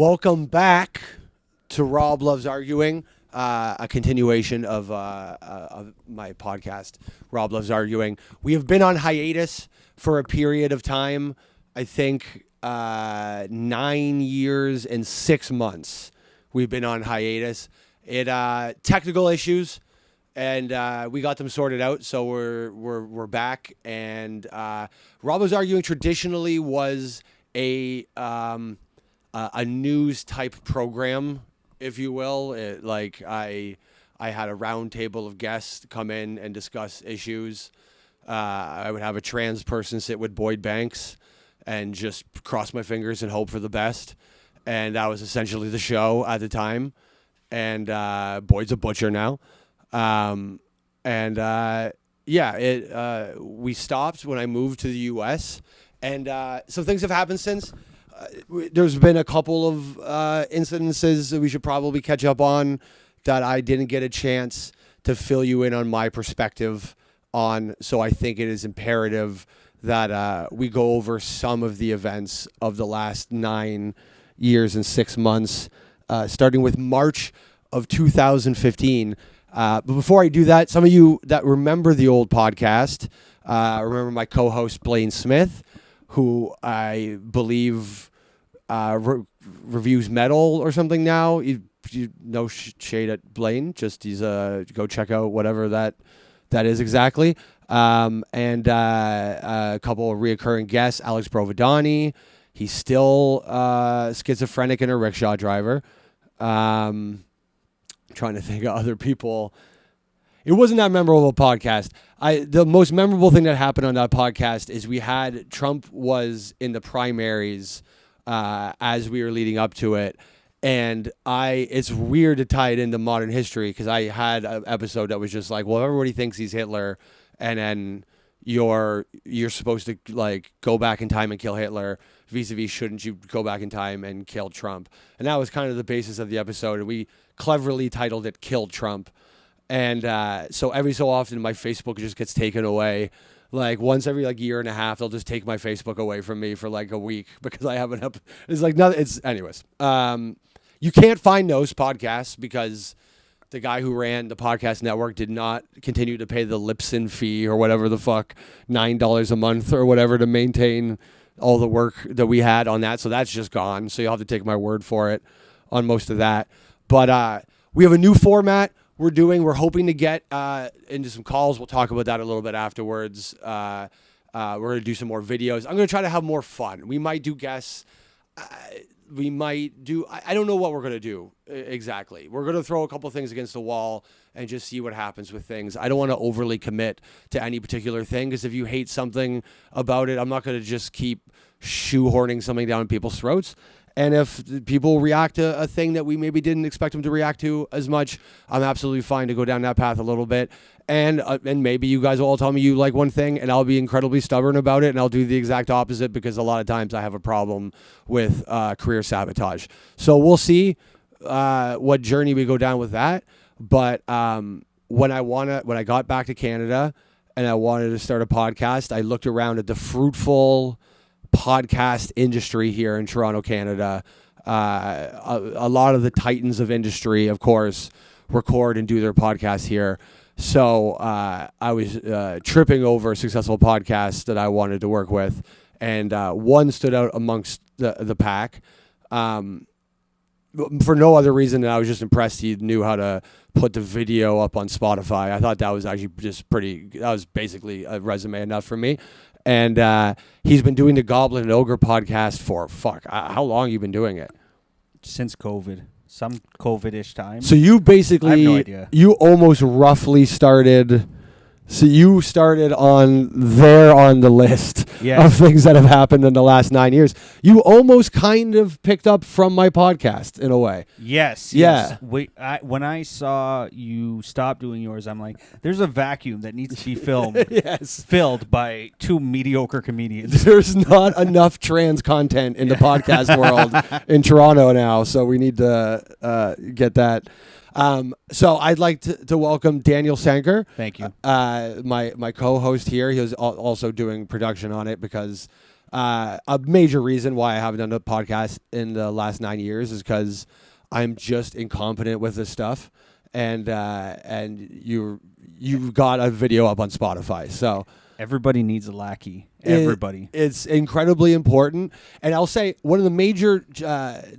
Welcome back to Rob Loves Arguing, a continuation of my podcast, Rob Loves Arguing. We have been on hiatus for a period of time, I think 9 years and 6 months we've been on hiatus. Technical issues, and we got them sorted out, so we're back. And Rob Loves Arguing traditionally was a news type program, if you will. I had a round table of guests come in and discuss issues. I would have a trans person sit with Boyd Banks and just cross my fingers and hope for the best. And that was essentially the show at the time. And Boyd's a butcher now. We stopped when I moved to the U.S. And some things have happened since. There's been a couple of incidences that we should probably catch up on that I didn't get a chance to fill you in on my perspective on. So I think it is imperative that we go over some of the events of the last 9 years and 6 months, starting with March of 2015. But before I do that, some of you that remember the old podcast, remember my co-host Blaine Smith, who I believe reviews metal or something now. You no shade at Blaine, just he's go check out whatever that is exactly. And a couple of reoccurring guests, Alex Provedani. He's still schizophrenic and a rickshaw driver. Trying to think of other people. It wasn't that memorable a podcast. The most memorable thing that happened on that podcast is we had Trump was in the primaries as we were leading up to it. And it's weird to tie it into modern history because I had an episode that was just like, well, everybody thinks he's Hitler, and then you're supposed to like go back in time and kill Hitler. Vis-a-vis, shouldn't you go back in time and kill Trump? And that was kind of the basis of the episode. And we cleverly titled it "Kill Trump." And so every so often, my Facebook just gets taken away. Like once every year and a half, they'll just take my Facebook away from me for like a week because I haven't up. It's like nothing. It's anyways. You can't find those podcasts because the guy who ran the podcast network did not continue to pay the Lipson fee or whatever the fuck, $9 a month or whatever to maintain all the work that we had on that. So that's just gone. So you'll have to take my word for it on most of that. But we have a new format we're hoping to get into some calls. We'll talk about that a little bit afterwards. We're going to do some more videos. I'm going to try to have more fun. We might do guests. I don't know what we're going to do exactly. We're going to throw a couple things against the wall and just see what happens with things. I don't want to overly commit to any particular thing because if you hate something about it, I'm not going to just keep shoehorning something down people's throats. And if people react to a thing that we maybe didn't expect them to react to as much, I'm absolutely fine to go down that path a little bit. And maybe you guys will all tell me you like one thing, and I'll be incredibly stubborn about it, and I'll do the exact opposite because a lot of times I have a problem with career sabotage. So we'll see what journey we go down with that. But when I got back to Canada and I wanted to start a podcast, I looked around at the fruitful podcast industry here in Toronto, Canada. A lot of the titans of industry, of course, record and do their podcasts here. So I was tripping over successful podcasts that I wanted to work with, and one stood out amongst the pack for no other reason than I was just impressed he knew how to put the video up on Spotify. I thought that was actually that was basically a resume enough for me. And he's been doing the Goblin and Ogre podcast for how long have you been doing it? Since COVID. Some COVID-ish time. So you basically, I have no idea. You almost roughly started. So you started on the list of things that have happened in the last 9 years. You almost kind of picked up from my podcast in a way. Yes. Yeah. Yes. When I saw you stop doing yours, I'm like, there's a vacuum that needs to be filled. Yes. Filled by two mediocre comedians. There's not enough trans content in the podcast world in Toronto now, so we need to get that. So I'd like to welcome Daniel Sanker. Thank you. My co-host here. He was also doing production on it because A major reason why I haven't done a podcast in the last 9 years is because I'm just incompetent with this stuff, and you've got a video up on Spotify, so Everybody needs a lackey. Everybody. It's incredibly important, and I'll say one of the major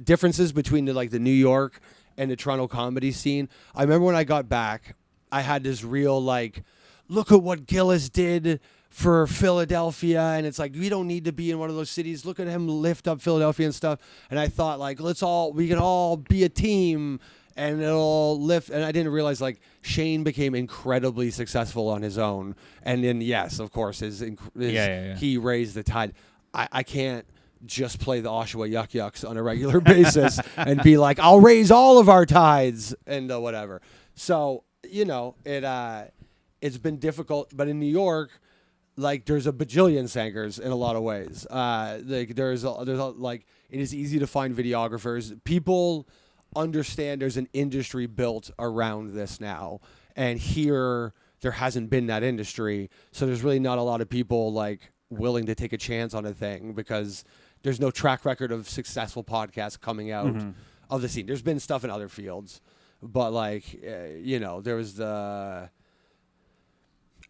differences between the New York and the Toronto comedy scene. I remember when I got back, I had this real look at what Gillis did for Philadelphia, and it's like, we don't need to be in one of those cities. Look at him lift up Philadelphia and stuff. And I thought we can all be a team and it'll lift. And I didn't realize Shane became incredibly successful on his own. And then yes, of course, he raised the tide. I can't just play the Oshawa Yuck Yucks on a regular basis and be like, I'll raise all of our tides and whatever. So, it's been difficult, but in New York, there's a bajillion Sankers in a lot of ways. It is easy to find videographers. People understand there's an industry built around this now, and here there hasn't been that industry, so there's really not a lot of people willing to take a chance on a thing because there's no track record of successful podcasts coming out of the scene. There's been stuff in other fields, but there was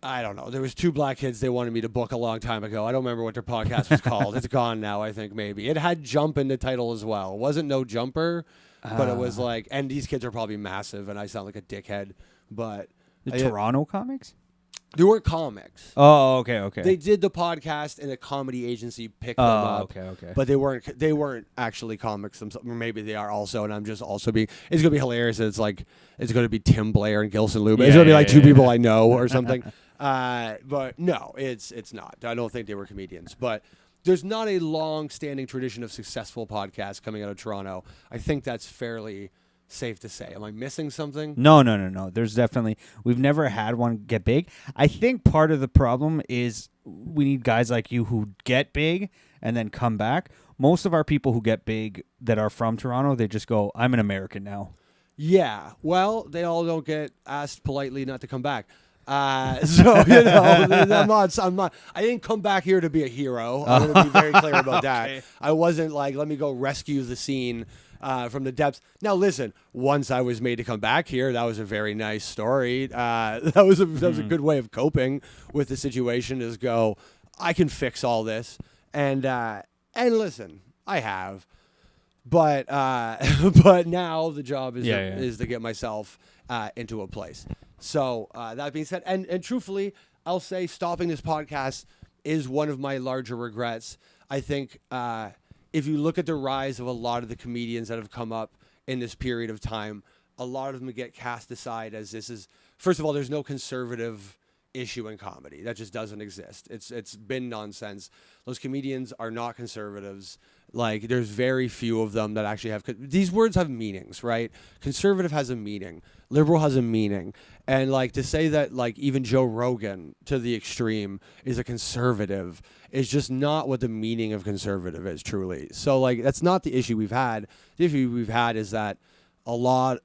I don't know. There was two black kids they wanted me to book a long time ago. I don't remember what their podcast was called. It's gone now, I think, maybe. It had Jump in the title as well. It wasn't No Jumper, but it was and these kids are probably massive, and I sound like a dickhead, but... Toronto comics? They weren't comics. Oh, okay. They did the podcast, and a comedy agency picked them up. Okay. But they weren't actually comics themselves. Or maybe they are also, and I'm just also being... It's going to be hilarious that it's going to be Tim Blair and Gilson Luba. It's going to be two people I know or something. But no, it's not. I don't think they were comedians. But there's not a long-standing tradition of successful podcasts coming out of Toronto. I think that's fairly safe to say. Am I missing something? No. There's definitely... We've never had one get big. I think part of the problem is we need guys like you who get big and then come back. Most of our people who get big that are from Toronto, they just go, I'm an American now. Yeah. Well, they all don't get asked politely not to come back. I'm not. I didn't come back here to be a hero. I'm going to be very clear about that. I wasn't let me go rescue the scene from the depths. Now, listen. Once I was made to come back here, that was a very nice story. That was a good way of coping with the situation. Is go, I can fix all this, and listen, I have, but now the job is to get myself into a place. So that being said, and truthfully, I'll say stopping this podcast is one of my larger regrets. I think if you look at the rise of a lot of the comedians that have come up in this period of time, a lot of them get cast aside as this is, first of all, there's no conservative issue in comedy. That just doesn't exist. It's been nonsense. Those comedians are not conservatives. There's very few of them that actually have... These words have meanings, right? Conservative has a meaning. Liberal has a meaning. And, to say that, even Joe Rogan, to the extreme, is a conservative is just not what the meaning of conservative is, truly. So, that's not the issue we've had. The issue we've had is that a lot...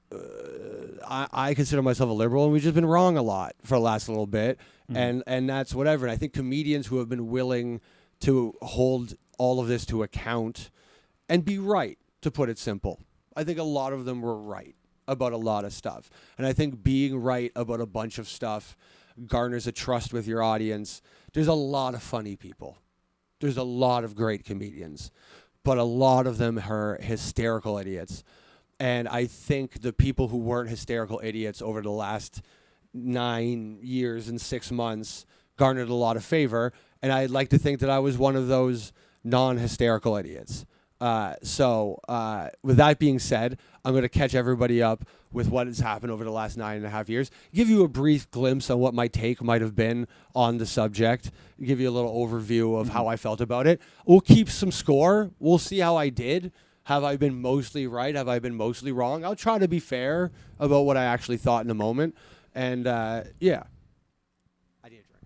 I consider myself a liberal, and we've just been wrong a lot for the last little bit. And that's whatever. And I think comedians who have been willing to hold all of this to account and be right, to put it simple. I think a lot of them were right about a lot of stuff. And I think being right about a bunch of stuff garners a trust with your audience. There's a lot of funny people. There's a lot of great comedians. But a lot of them are hysterical idiots. And I think the people who weren't hysterical idiots over the last 9 years and 6 months garnered a lot of favor. And I'd like to think that I was one of those non-hysterical idiots. So with that being said, I'm going to catch everybody up with what has happened over the last 9.5 years, give you a brief glimpse on what my take might have been on the subject, give you a little overview of how I felt about it. We'll keep some score. We'll see how I did. Have I been mostly right? Have I been mostly wrong? I'll try to be fair about what I actually thought in a moment. And yeah. I need a drink.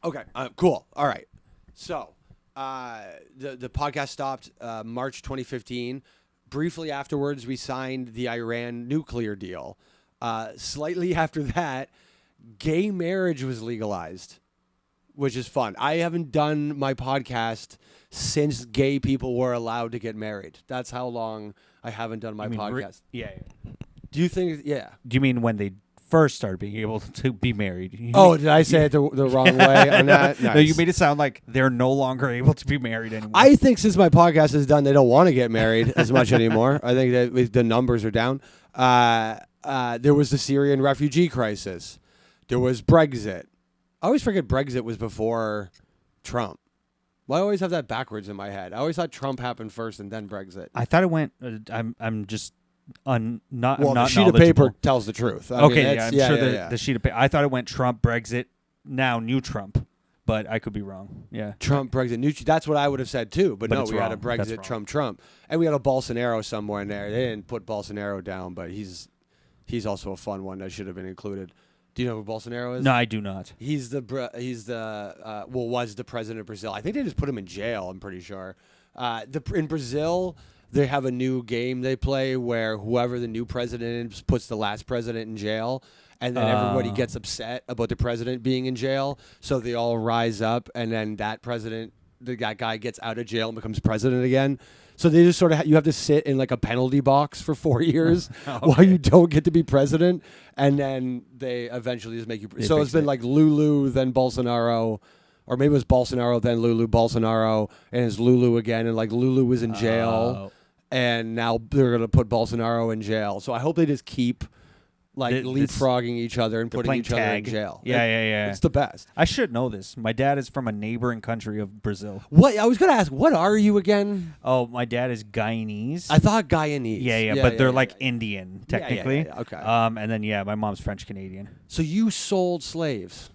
Okay, cool. All right. So the podcast stopped March 2015. Briefly afterwards, we signed the Iran nuclear deal. Slightly after that, gay marriage was legalized, which is fun. I haven't done my podcast since gay people were allowed to get married. That's how long I haven't done my You mean podcast. yeah. Do you think? Yeah. Do you mean when they first started being able to be married? Oh, did I say it the wrong way on that? Nice. No, you made it sound like they're no longer able to be married anymore. I think since my podcast is done, they don't want to get married as much anymore. I think that the numbers are down. There was the Syrian refugee crisis. There was Brexit. I always forget Brexit was before Trump. Well, I always have that backwards in my head. I always thought Trump happened first and then Brexit. I thought it went. I'm just not. Well, I'm not the sheet of paper tells the truth. I mean, yeah, I'm sure yeah. the sheet of paper. I thought it went Trump, Brexit, now new Trump, but I could be wrong. Yeah, Trump, Brexit, new. That's what I would have said too. But no, it's we had a wrong. That's Brexit, wrong. Trump, and we had a Bolsonaro somewhere in there. They didn't put Bolsonaro down, but he's also a fun one that should have been included. Do you know who Bolsonaro is? No, I do not. He's was the president of Brazil. I think they just put him in jail. I'm pretty sure. In Brazil, they have a new game they play where whoever the new president is puts the last president in jail, and then everybody gets upset about the president being in jail. So they all rise up, and then that guy gets out of jail and becomes president again. So they just sort of you have to sit in like a penalty box for 4 years while you don't get to be president, and then they eventually just make you. So it's been like Lulu, then Bolsonaro, or maybe it was Bolsonaro, then Lulu, Bolsonaro, and it's Lulu again, and like Lulu was in jail, and now they're gonna put Bolsonaro in jail. So I hope they just keep like leapfrogging each other and putting each other in jail. Yeah. It's the best. I should know this. My dad is from a neighboring country of Brazil. What I was gonna ask, what are you again? Oh, my dad is Guyanese. I thought Guyanese. Yeah, but they're like Indian technically. Yeah. Okay. And then my mom's French Canadian. So you sold slaves.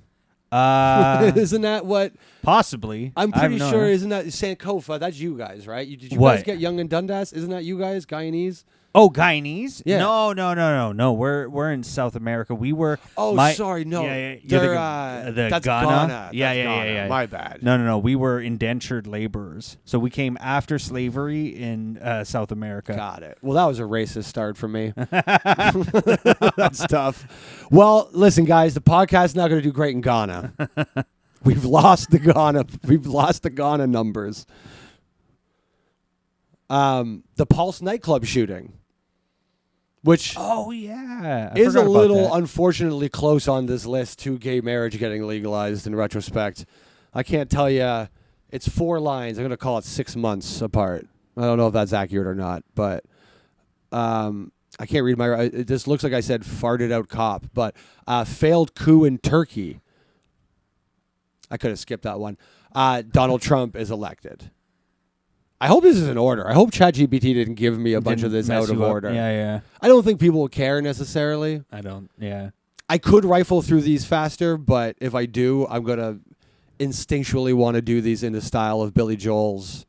Isn't Isn't that what? Possibly. I'm pretty sure. Isn't that Sankofa? That's you guys, right? Did you What? guys get Young and Dundas? Isn't that you guys, Guyanese? Oh, Guyanese? Yeah. No. We're in South America. We were. Sorry, no. Yeah. They're, that's Ghana. Yeah. My bad. No. We were indentured laborers. So we came after slavery in South America. Got it. Well, that was a racist start for me. That's tough. Well, listen, guys. The podcast is not going to do great in Ghana. We've lost the Ghana numbers. The Pulse nightclub shooting, which Oh yeah, I is a forgot about little that. unfortunately close on this list to gay marriage getting legalized in retrospect. I can't tell you. It's 4 lines. I'm going to call it 6 months apart. I don't know if that's accurate or not, but I can't read my. This looks like I said farted out cop, but failed coup in Turkey. I could have skipped that one. Donald Trump is elected. I hope this is in order. I hope ChatGPT didn't give me a bunch of this out of order. Yeah. I don't think people will care necessarily. I don't. Yeah. I could rifle through these faster, but if I do, I'm going to instinctually want to do these in the style of Billy Joel's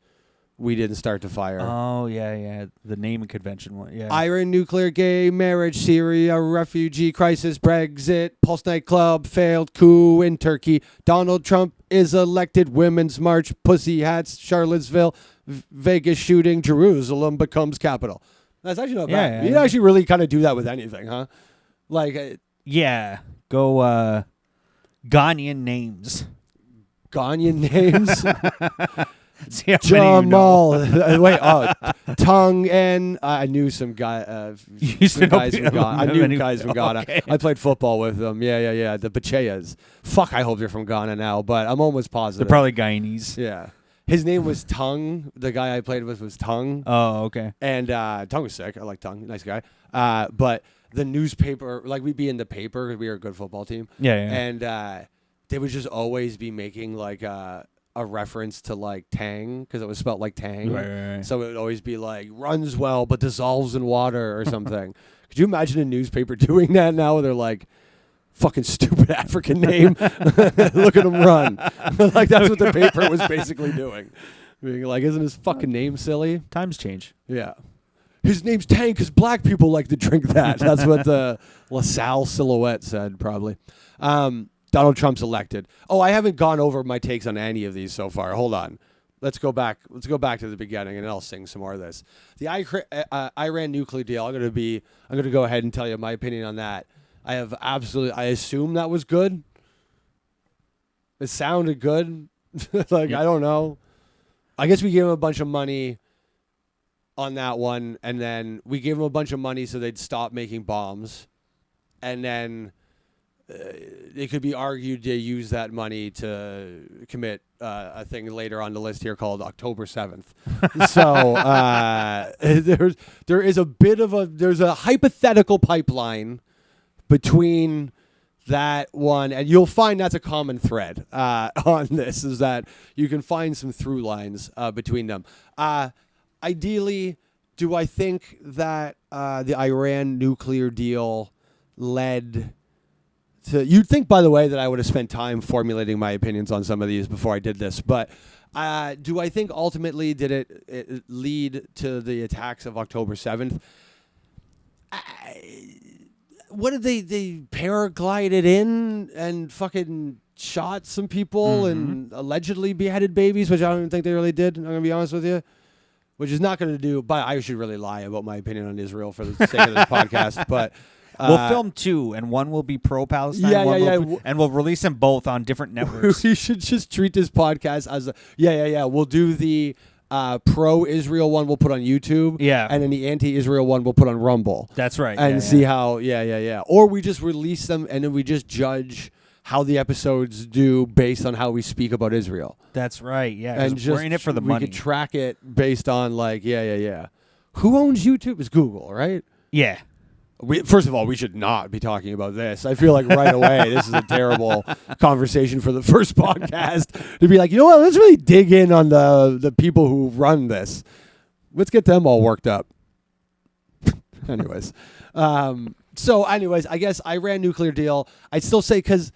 We Didn't Start the Fire. Oh, yeah. The naming convention one. Yeah. Iran, nuclear, gay marriage, Syria, refugee crisis, Brexit, Pulse nightclub, failed coup in Turkey, Donald Trump is elected, Women's March, pussy hats, Charlottesville, Vegas shooting, Jerusalem becomes capital. That's actually not bad. Yeah. You actually really kind of do that with anything, huh? Like, yeah. Go Ghanaian names. Ghanaian names. See how many you know. Jamal. Wait, Tung and I knew some guy. Some guys from Ghana. I knew guys from Ghana. Okay. I played football with them. Yeah. The Bacheyas. Fuck, I hope they're from Ghana now, but I'm almost positive. They're probably Guyanese. Yeah. His name was Tung. The guy I played with was Tung. Oh, okay. And Tung was sick. I like Tung. Nice guy. But the newspaper, like we'd be in the paper because we were a good football team. Yeah. And they would just always be making like a reference to like Tang because it was spelled like Tang. Right. So it would always be like runs well but dissolves in water or something. Could you imagine a newspaper doing that now? Where they're like, fucking stupid African name. Look at him run. Like that's what the paper was basically doing. Being like, isn't his fucking name silly? Times change. Yeah. His name's Tang because black people like to drink that. That's what the LaSalle Silhouette said, probably. Donald Trump's elected. Oh, I haven't gone over my takes on any of these so far. Hold on. Let's go back to the beginning, and I'll sing some more of this. The Iran nuclear deal. I'm going to go ahead and tell you my opinion on that. I assume that was good. It sounded good. Like, Yeah. I don't know. I guess we gave them a bunch of money on that one, and then we gave them a bunch of money so they'd stop making bombs. And then it could be argued they use that money to commit a thing later on the list here called October 7th. So there is a bit of there's a hypothetical pipeline between that one, and you'll find that's a common thread on this, is that you can find some through lines between them. Ideally, do I think that the Iran nuclear deal led to... You'd think, by the way, that I would have spent time formulating my opinions on some of these before I did this, but do I think ultimately did it lead to the attacks of October 7th? What did they paraglided in and fucking shot some people and allegedly beheaded babies, which I don't even think they really did, I'm going to be honest with you. Which is not going to do, but I should really lie about my opinion on Israel for the sake of this podcast. But we'll film 2, and one will be pro-Palestine, and we'll release them both on different networks. We should just treat this podcast as We'll do the pro-Israel one we'll put on YouTube. Yeah. And then the anti-Israel one we'll put on Rumble. That's right. And see how, Or we just release them and then we just judge how the episodes do based on how we speak about Israel. That's right. Yeah. And we're in it for the money. We could track it based on who owns YouTube? It's Google, right? Yeah. First of all, we should not be talking about this. I feel like right away this is a terrible conversation for the first podcast to be like, you know what? Let's really dig in on the people who run this. Let's get them all worked up. Anyways, I guess Iran nuclear deal. I'd still say because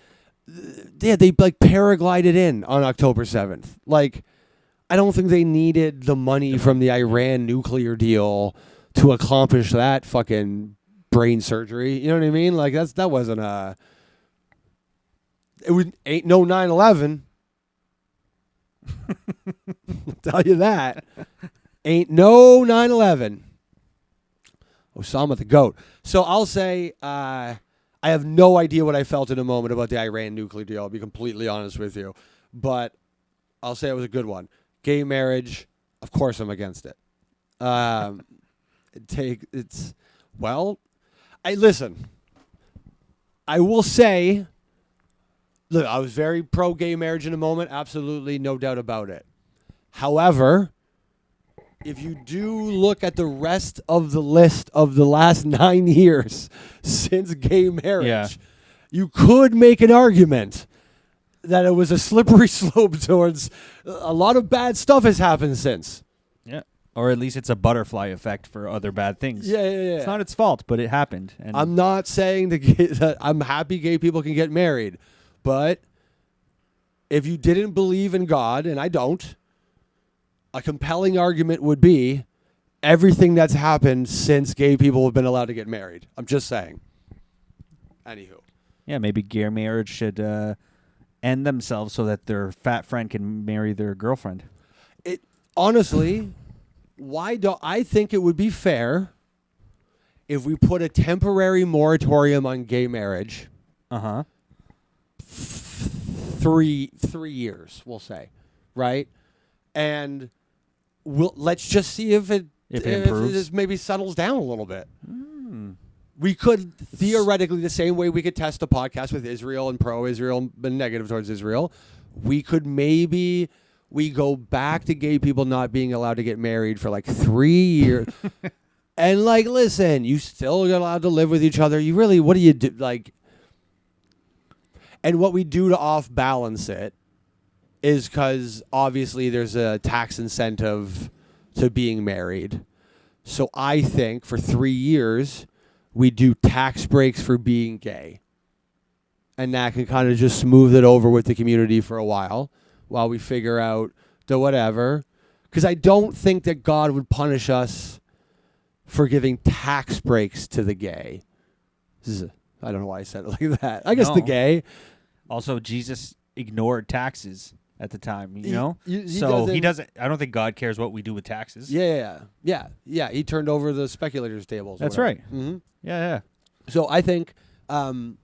they like paraglided in on October 7th. Like, I don't think they needed the money from the Iran nuclear deal to accomplish that fucking brain surgery. You know what I mean? Like, that wasn't ain't no 9/11. I'll tell you that. Ain't no 9/11. Osama the GOAT. So I'll say I have no idea what I felt in a moment about the Iran nuclear deal. I'll be completely honest with you. But I'll say it was a good one. Gay marriage, of course I'm against it. Listen, I will say, look, I was very pro-gay marriage in a moment. Absolutely, no doubt about it. However, if you do look at the rest of the list of the last 9 years since gay marriage, you could make an argument that it was a slippery slope towards a lot of bad stuff has happened since. Yeah. Or at least it's a butterfly effect for other bad things. Yeah. It's not its fault, but it happened. And I'm not saying that I'm happy gay people can get married, but if you didn't believe in God, and I don't, a compelling argument would be everything that's happened since gay people have been allowed to get married. I'm just saying. Anywho. Yeah, maybe gay marriage should end themselves so that their fat friend can marry their girlfriend. Honestly, why don't I think it would be fair if we put a temporary moratorium on gay marriage? 3 years, we'll say, right? And let's just see if it improves. Maybe settles down a little bit. We could theoretically, the same way we could test a podcast with Israel and pro-Israel and negative towards Israel, we could maybe go back to gay people not being allowed to get married for like 3 years. And like, listen, you still are allowed to live with each other. You really, what do you do? Like, and what we do to off balance it is because obviously there's a tax incentive to being married. So I think for 3 years, we do tax breaks for being gay. And that can kind of just smooth it over with the community for a while we figure out the whatever. Because I don't think that God would punish us for giving tax breaks to the gay. I don't know why I said it like that. I guess the gay. Also, Jesus ignored taxes at the time, you know? He doesn't. I don't think God cares what we do with taxes. Yeah. He turned over the speculators' tables. That's right. Mm-hmm. Yeah. So I think 3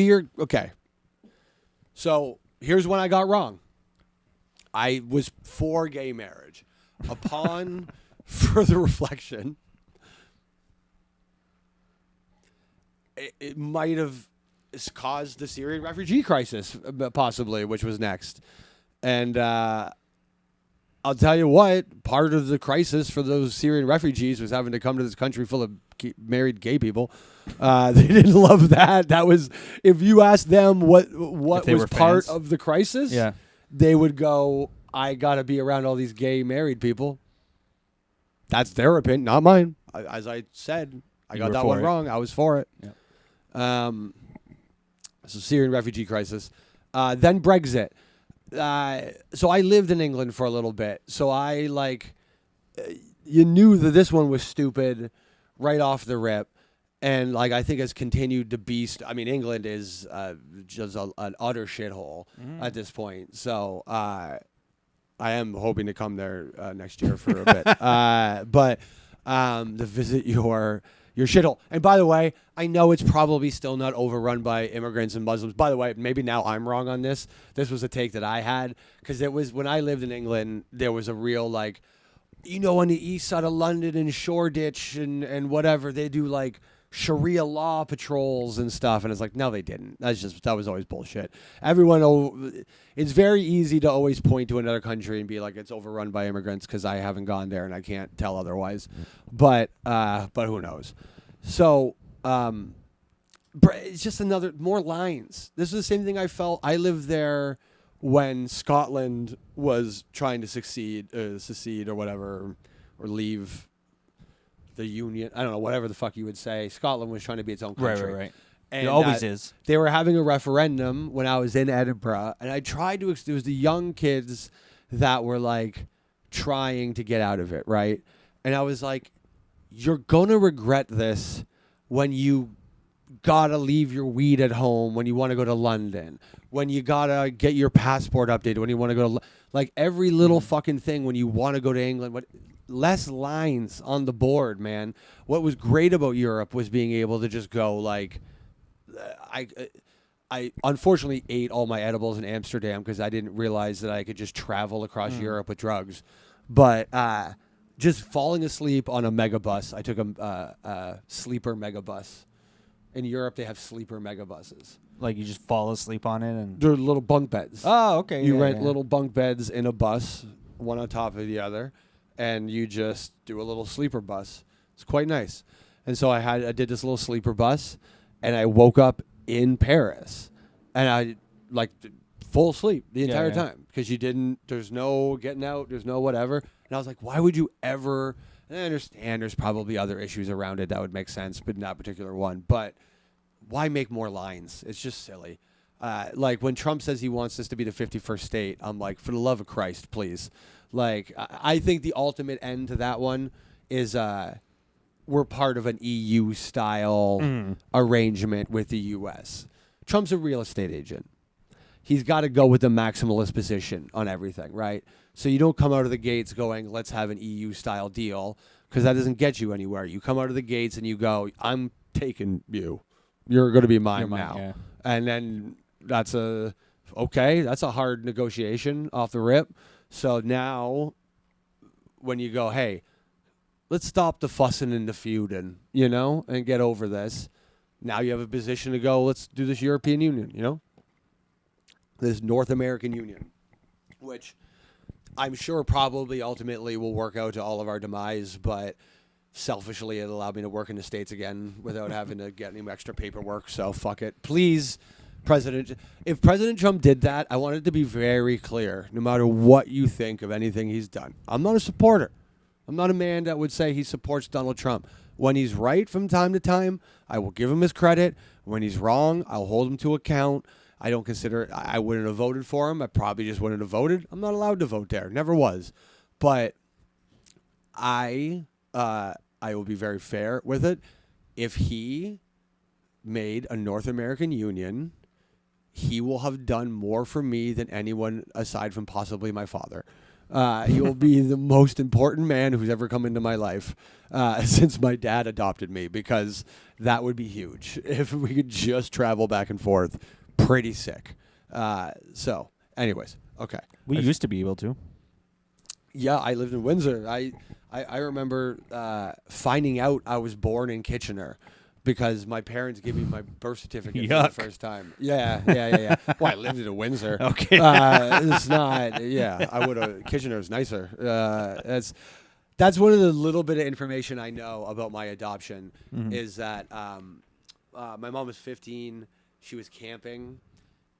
year. Okay. So here's when I got wrong. I was for gay marriage. Upon further reflection, it might have caused the Syrian refugee crisis, possibly, which was next. And I'll tell you what, part of the crisis for those Syrian refugees was having to come to this country full of married gay people. They didn't love that. That was, if you asked them what was part of the crisis, they would go, I got to be around all these gay married people. That's their opinion, not mine. As I said, I got that one wrong. I was for it. Yeah. So Syrian refugee crisis. Then Brexit. So I lived in England for a little bit. So I you knew that this one was stupid right off the rip. And I think has continued to be. I mean, England is just an utter shithole at this point. So I am hoping to come there next year for a bit. But to visit your shithole. And by the way, I know it's probably still not overrun by immigrants and Muslims. By the way, maybe now I'm wrong on this. This was a take that I had because it was when I lived in England. There was a real on the east side of London and Shoreditch and whatever they do Sharia law patrols and stuff, and it's no, they didn't. That was always bullshit. It's very easy to always point to another country and be like it's overrun by immigrants because I haven't gone there and I can't tell otherwise. But who knows? So it's just more lines. This is the same thing I felt. I lived there when Scotland was trying to secede or whatever, or leave the Union. I don't know, whatever the fuck you would say. Scotland was trying to be its own country. Right. And it always is. They were having a referendum when I was in Edinburgh, and I tried to. There was the young kids that were trying to get out of it, right? And I was like, "You're gonna regret this when you gotta leave your weed at home, when you want to go to London, when you gotta get your passport updated, when you want to go to every little fucking thing when you want to go to England." Less lines on the board, man. What was great about Europe was being able to just go I unfortunately ate all my edibles in Amsterdam because I didn't realize that I could just travel across Europe with drugs. But just falling asleep on a megabus. I took a sleeper megabus. In Europe, they have sleeper megabuses. You just fall asleep on it, and they're little bunk beds. Oh, okay. You rent little bunk beds in a bus, one on top of the other. And you just do a little sleeper bus. It's quite nice. And so I did this little sleeper bus, and I woke up in Paris, and I full sleep the entire time because there's no getting out, there's no whatever. And I was like, why would you ever? And I understand there's probably other issues around it that would make sense, but not a particular one. But why make more lines? It's just silly. When Trump says he wants this to be the 51st state, I'm like, for the love of Christ, please. I think the ultimate end to that one is we're part of an EU-style arrangement with the U.S. Trump's a real estate agent. He's got to go with the maximalist position on everything, right? So you don't come out of the gates going, let's have an EU-style deal, because that doesn't get you anywhere. You come out of the gates and you go, I'm taking you. You're going to be mine now. Yeah. And then that's a hard negotiation off the rip. So now when you go, hey, let's stop the fussing and the feuding, and get over this. Now you have a position to go, let's do this European Union, this North American Union, which I'm sure probably ultimately will work out to all of our demise, but selfishly it allowed me to work in the States again without having to get any extra paperwork. So fuck it. Please, if President Trump did that, I want it to be very clear, no matter what you think of anything he's done. I'm not a supporter. I'm not a man that would say he supports Donald Trump. When he's right from time to time, I will give him his credit. When he's wrong, I'll hold him to account. I don't consider I wouldn't have voted for him. I probably just wouldn't have voted. I'm not allowed to vote there. Never was. But I will be very fair with it. If he made a North American Union, he will have done more for me than anyone aside from possibly my father. He will be the most important man who's ever come into my life since my dad adopted me, because that would be huge. If we could just travel back and forth, pretty sick. So, anyways, okay. We used to be able to. Yeah, I lived in Windsor. I remember finding out I was born in Kitchener because my parents gave me my birth certificate for the Yuck. first time. Yeah. Well, I lived in Windsor. Okay. It's not. Yeah, I would have. Kitchener's nicer. That's one of the little bit of information I know about my adoption is that my mom was 15. She was camping,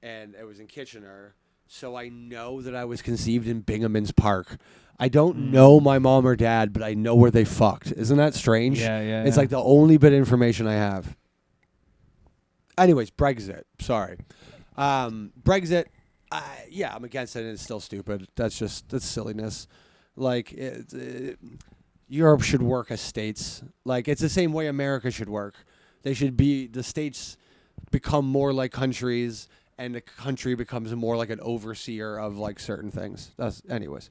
and it was in Kitchener. So I know that I was conceived in Binghamton's Park. I don't know my mom or dad, but I know where they fucked. Isn't that strange? Yeah. It's like the only bit of information I have. Anyways, Brexit. Sorry. Brexit, yeah, I'm against it, and it's still stupid. That's silliness. Like, Europe should work as states. Like, it's the same way America should work. The states become more like countries, and the country becomes more like an overseer of like certain things. Anyways.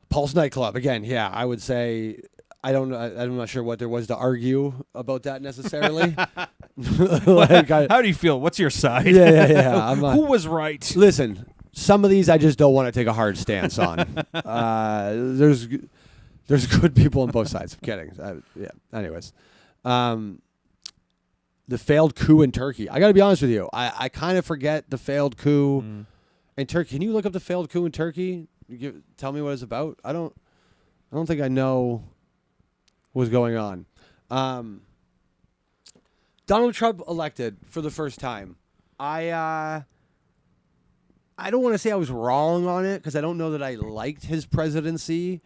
Pulse nightclub again. Yeah, I would say I'm not sure what there was to argue about that necessarily. How do you feel? What's your side? Yeah. Who was right? Listen, some of these I just don't want to take a hard stance on. There's good people on both sides. I'm kidding. Yeah. Anyways. The failed coup in Turkey. I got to be honest with you. I kind of forget the failed coup in Turkey. Can you look up the failed coup in Turkey? Tell me what it's about. I don't think I know what's going on. Donald Trump elected for the first time. I don't want to say I was wrong on it because I don't know that I liked his presidency.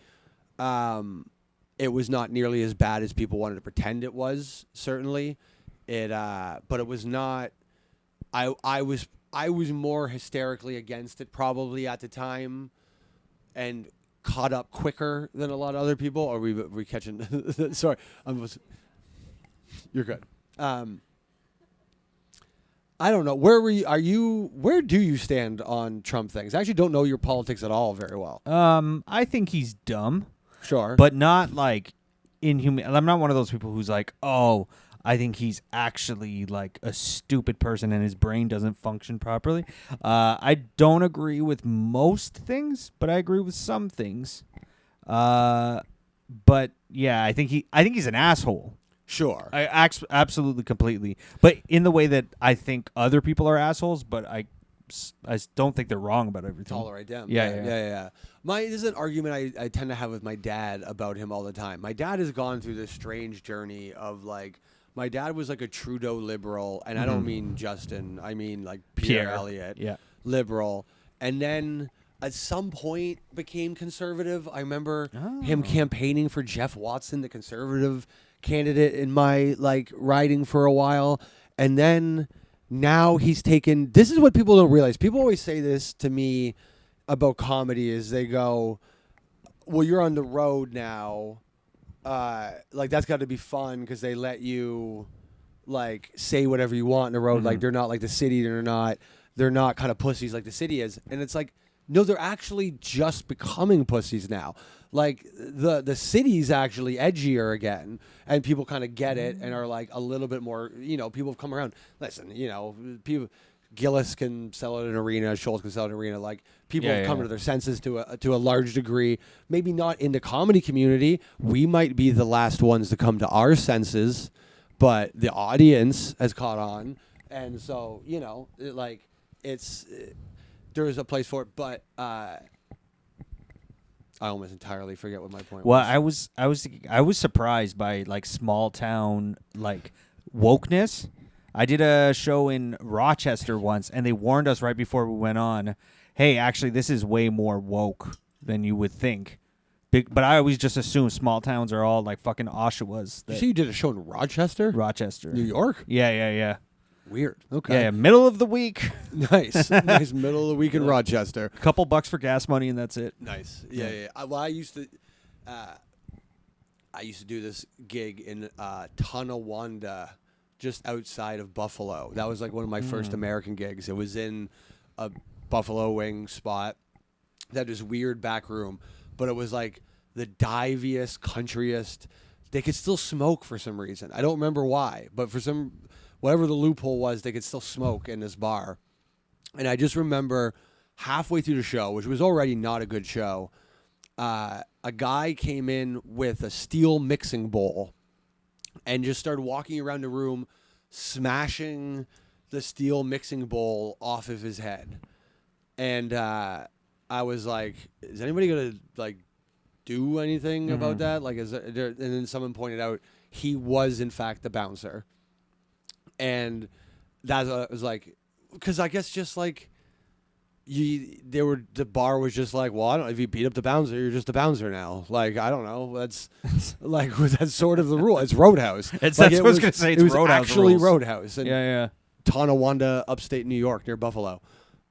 It was not nearly as bad as people wanted to pretend it was. Certainly. But it was not. I was more hysterically against it probably at the time, and caught up quicker than a lot of other people. Are we catching? Sorry, you're good. I don't know. Where do you stand on Trump things? I actually don't know your politics at all very well. I think he's dumb. Sure, but not like inhuman. I'm not one of those people who's like, oh, I think he's actually like a stupid person and his brain doesn't function properly. I don't agree with most things, but I agree with some things. But yeah, I think he's an asshole. Sure. Absolutely, completely. But in the way that I think other people are assholes, but I don't think they're wrong about everything. Tolerate them. Yeah. This is an argument I tend to have with my dad about him all the time. My dad has gone through this strange journey of like, my dad was like a Trudeau liberal, and I don't mean Justin. I mean like Pierre Elliott, liberal. And then at some point became conservative. I remember him campaigning for Jeff Watson, the conservative candidate in my like riding for a while. And then now he's taken, this is what people don't realize. People always say this to me about comedy is they go, well, you're on the road now. Like that's got to be fun because they let you like say whatever you want on the road. Like they're not like the city. They're not kind of pussies like the city is. And it's like, no, they're actually just becoming pussies now. Like the city's actually edgier again, and people kind of get it and are like a little bit more. People have come around. Listen, people. Gillis can sell at an arena. Schultz can sell at an arena. Like people have come to their senses to a large degree. Maybe not in the comedy community. We might be the last ones to come to our senses, but the audience has caught on, and so there is a place for it. But I almost entirely forget what my point was. I was surprised by like small town like wokeness. I did a show in Rochester once, and they warned us right before we went on, hey, actually, this is way more woke than you would think. But I always just assume small towns are all like fucking Oshawas. You see you did a show in Rochester? New York? Yeah. Weird. Okay. Yeah, middle of the week. Nice middle of the week in Rochester. A couple bucks for gas money, and that's it. Nice. Yeah. Well, I used to do this gig in Tonawanda, just outside of Buffalo. That was like one of my first American gigs. It was in a Buffalo wing spot. That was weird back room, but it was like the diviest, countryest. They could still smoke for some reason. I don't remember why, but whatever the loophole was, they could still smoke in this bar. And I just remember halfway through the show, which was already not a good show, a guy came in with a steel mixing bowl and just started walking around the room, smashing the steel mixing bowl off of his head. And I was like, is anybody going to, like, do anything about that? Like, and then someone pointed out he was, in fact, the bouncer. And that was like, because I guess just like, the bar was just like, well, I don't know, if you beat up the bouncer, you're just a bouncer now. Like, I don't know. That's like, that's sort of the rule. It's Roadhouse. That's what I was going to say. It's it was Roadhouse actually rules. Roadhouse. In Yeah. Tonawanda, upstate New York, near Buffalo.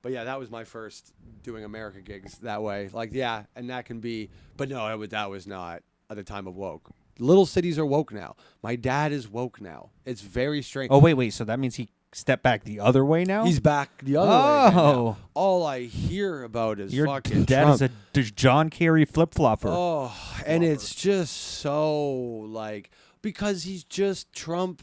But yeah, that was my first doing America gigs that way. Like, yeah, and that can be, but no, that was not at the time of woke. Little cities are woke now. My dad is woke now. It's very strange. Oh, wait. So that means he stepped back the other way now? He's back the other way again Oh. now. All I hear about is Your fucking dad Trump. is a John Kerry flip-flopper. Oh, and it's just so, like, because he's just Trump.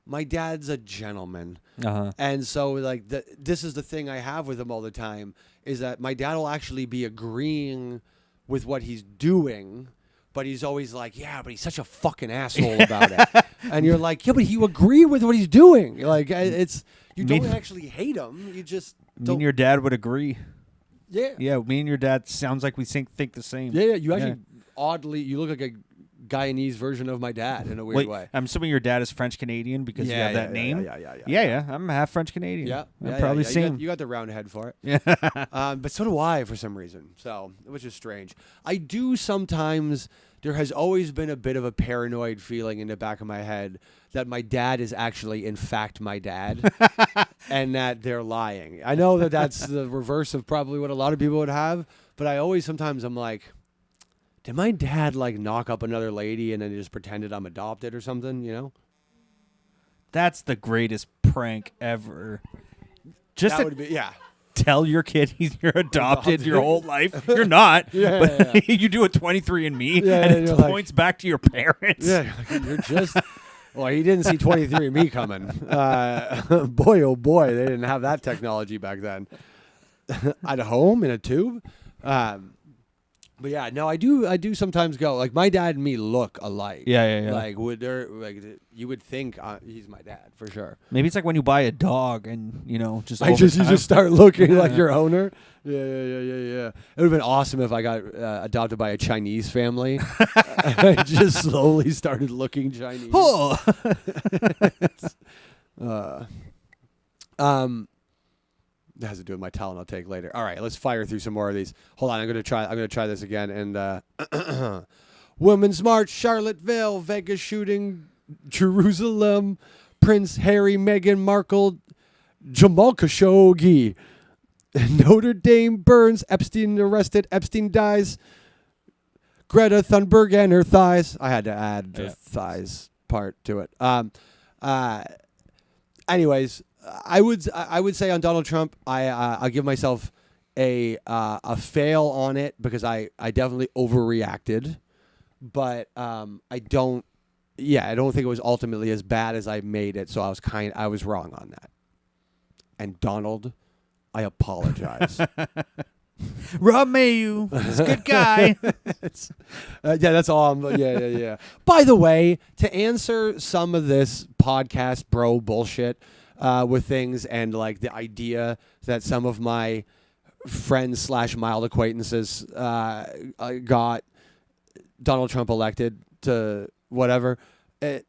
My dad's a gentleman. Uh-huh. And so, like, this is the thing I have with him all the time, is that my dad will actually be agreeing with what he's doing, but he's always like, yeah, but he's such a fucking asshole about it. And you're like, yeah, but you agree with what he's doing. Like, you don't actually hate him. You just Me don't. and your dad would agree. Yeah. Yeah, me and your dad sounds like we think the same. Yeah, you actually oddly, you look like a Guyanese version of my dad in a weird way. I'm assuming your dad is French Canadian because you have that name. Yeah. I'm half French Canadian. Yeah, probably same. You got the round head for it. Yeah. But so do I for some reason. So, which is strange. I do sometimes. There has always been a bit of a paranoid feeling in the back of my head that my dad is actually, in fact, my dad, and that they're lying. I know that that's the reverse of probably what a lot of people would have, but I always sometimes I'm like, did my dad like knock up another lady and then just pretended I'm adopted or something? You know? That's the greatest prank ever. Just That would be tell your kid you're adopted your whole life. You're not. But you do a 23andMe and it points back to your parents. Yeah, you're just. Well, he didn't see 23andMe coming. Boy, oh boy, they didn't have that technology back then. At home in a tube. But yeah, no, I do sometimes go like my dad and me look alike. Yeah. Like you would think he's my dad for sure. Maybe it's like when you buy a dog and you just you just start looking like your owner. Yeah. It would have been awesome if I got adopted by a Chinese family. I just slowly started looking Chinese. Oh. That has to do with my talent I'll take later. All right, let's fire through some more of these. Hold on, I'm gonna try this again. And Women's March, Charlottesville, Vegas shooting, Jerusalem, Prince Harry, Meghan Markle, Jamal Khashoggi, Notre Dame burns, Epstein arrested, Epstein dies, Greta Thunberg and her thighs. I had to add the thighs part to it. Anyways. I would say on Donald Trump, I'll give myself a fail on it because I definitely overreacted, but I don't think it was ultimately as bad as I made it. So I was wrong on that. And Donald, I apologize. Rob Mailloux, he's a good guy. That's all. Yeah. By the way, to answer some of this podcast bro bullshit. With things and like the idea that some of my friends / mild acquaintances got Donald Trump elected to whatever. It's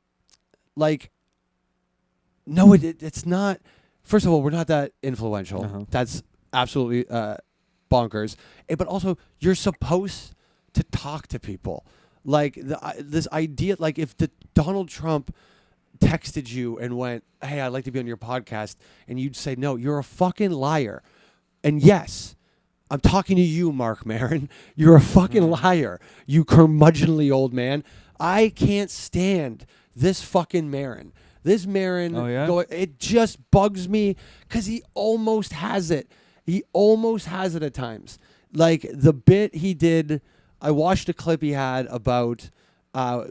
not. First of all, we're not that influential. Uh-huh. That's absolutely bonkers. But also, you're supposed to talk to people. Like this idea, like if the Donald Trump texted you and went, hey, I'd like to be on your podcast, and you'd say, no, you're a fucking liar. And yes, I'm talking to you, Mark Maron. You're a fucking liar, you curmudgeonly old man. I can't stand this fucking Maron. This Maron, it just bugs me because he almost has it. He almost has it at times. Like the bit he did, I watched a clip he had about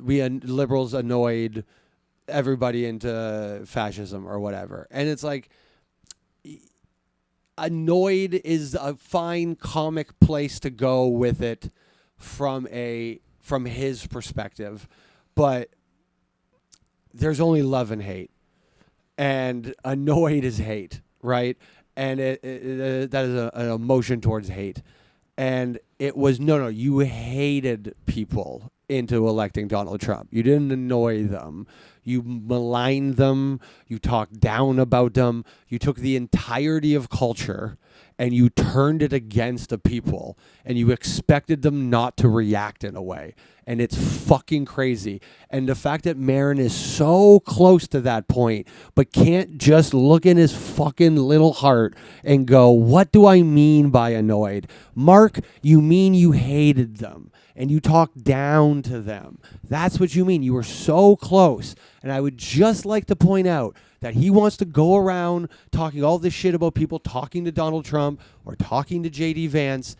we liberals annoyed everybody into fascism or whatever. And it's like, annoyed is a fine comic place to go with it from his perspective, but there's only love and hate, and annoyed is hate, right? And that is an emotion towards hate. And it was, no, you hated people into electing Donald Trump. You didn't annoy them. You maligned them. You talked down about them. You took the entirety of culture and you turned it against the people, and you expected them not to react in a way. And it's fucking crazy. And the fact that Marin is so close to that point, but can't just look in his fucking little heart and go, what do I mean by annoyed? Mark, you mean you hated them and you talked down to them. That's what you mean. You were so close. And I would just like to point out that he wants to go around talking all this shit about people talking to Donald Trump or talking to J.D. Vance.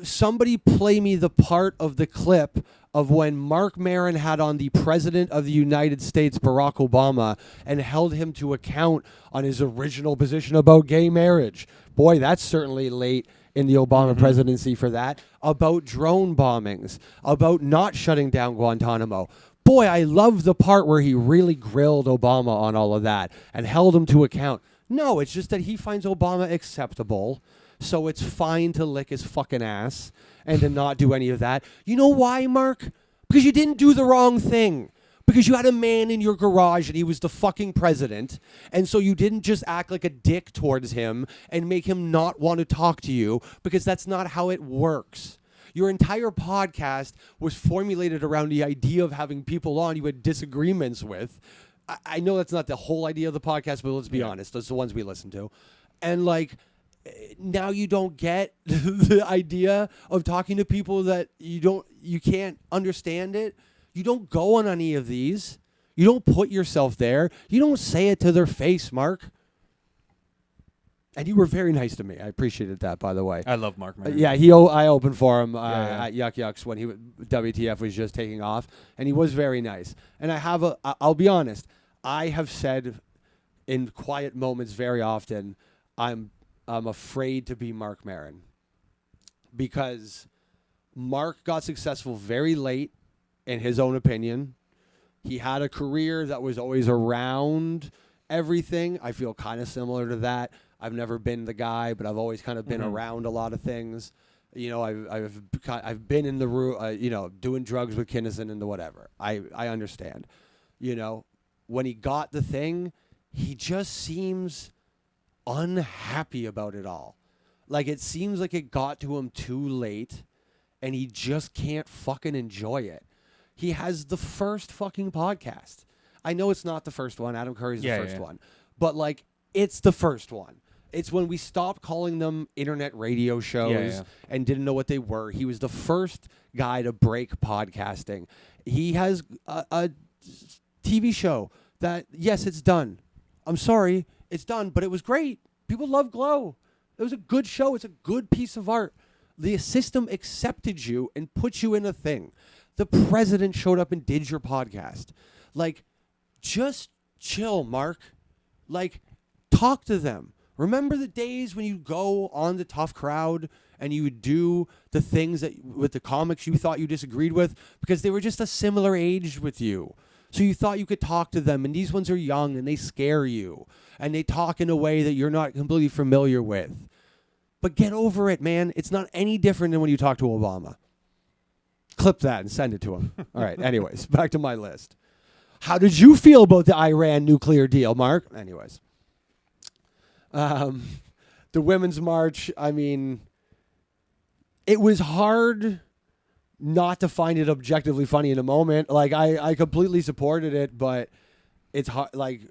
Somebody play me the part of the clip of when Mark Maron had on the President of the United States, Barack Obama, and held him to account on his original position about gay marriage. Boy, that's certainly late in the Obama presidency for that. About drone bombings, about not shutting down Guantanamo. Boy, I love the part where he really grilled Obama on all of that and held him to account. No, it's just that he finds Obama acceptable, so it's fine to lick his fucking ass and to not do any of that. You know why, Mark? Because you didn't do the wrong thing. Because you had a man in your garage and he was the fucking president, and so you didn't just act like a dick towards him and make him not want to talk to you, because that's not how it works. Your entire podcast was formulated around the idea of having people on you had disagreements with. I know that's not the whole idea of the podcast, but let's be honest. Those are the ones we listen to. And like, now you don't get the idea of talking to people that you can't understand it. You don't go on any of these. You don't put yourself there. You don't say it to their face, Mark. And you were very nice to me. I appreciated that, by the way. I love Mark Maron. Yeah, I opened for him at Yuck Yucks when WTF was just taking off, and he was very nice. And I'll be honest, I have said in quiet moments very often, I'm afraid to be Mark Maron, because Mark got successful very late, in his own opinion. He had a career that was always around everything. I feel kind of similar to that. I've never been the guy, but I've always kind of been around a lot of things. You know, I've been in the room, doing drugs with Kinnison and the whatever. I understand. You know, when he got the thing, he just seems unhappy about it all. Like, it seems like it got to him too late, and he just can't fucking enjoy it. He has the first fucking podcast. I know it's not the first one. Adam Curry's the first one. But, like, it's the first one. It's when we stopped calling them internet radio shows and didn't know what they were. He was the first guy to break podcasting. He has a TV show that, yes, it's done. I'm sorry, it's done, but it was great. People love Glow. It was a good show. It's a good piece of art. The system accepted you and put you in a thing. The president showed up and did your podcast. Like, just chill, Mark. Like, talk to them. Remember the days when you go on the Tough Crowd and you would do the things that with the comics you thought you disagreed with because they were just a similar age with you. So you thought you could talk to them, and these ones are young and they scare you and they talk in a way that you're not completely familiar with. But get over it, man. It's not any different than when you talk to Obama. Clip that and send it to him. All right. Anyways, back to my list. How did you feel about the Iran nuclear deal, Mark? Anyways. The Women's March, I mean, it was hard not to find it objectively funny in the moment. Like, I completely supported it, but it's hard. Like,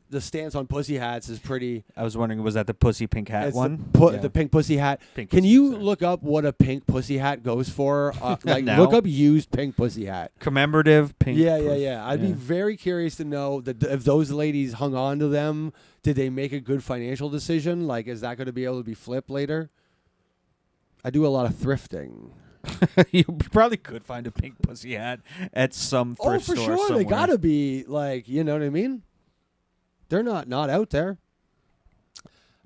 the stance on pussy hats is pretty. I was wondering, was that the pussy pink hat one? The pink pussy hat. Can you look up what a pink pussy hat goes for? Like, look up used pink pussy hat. Commemorative pink. Yeah. I'd be very curious to know that if those ladies hung on to them, did they make a good financial decision? Like, is that going to be able to be flipped later? I do a lot of thrifting. You probably could find a pink pussy hat at some thrift for store sure. somewhere. They gotta be like, you know what I mean? They're not out there.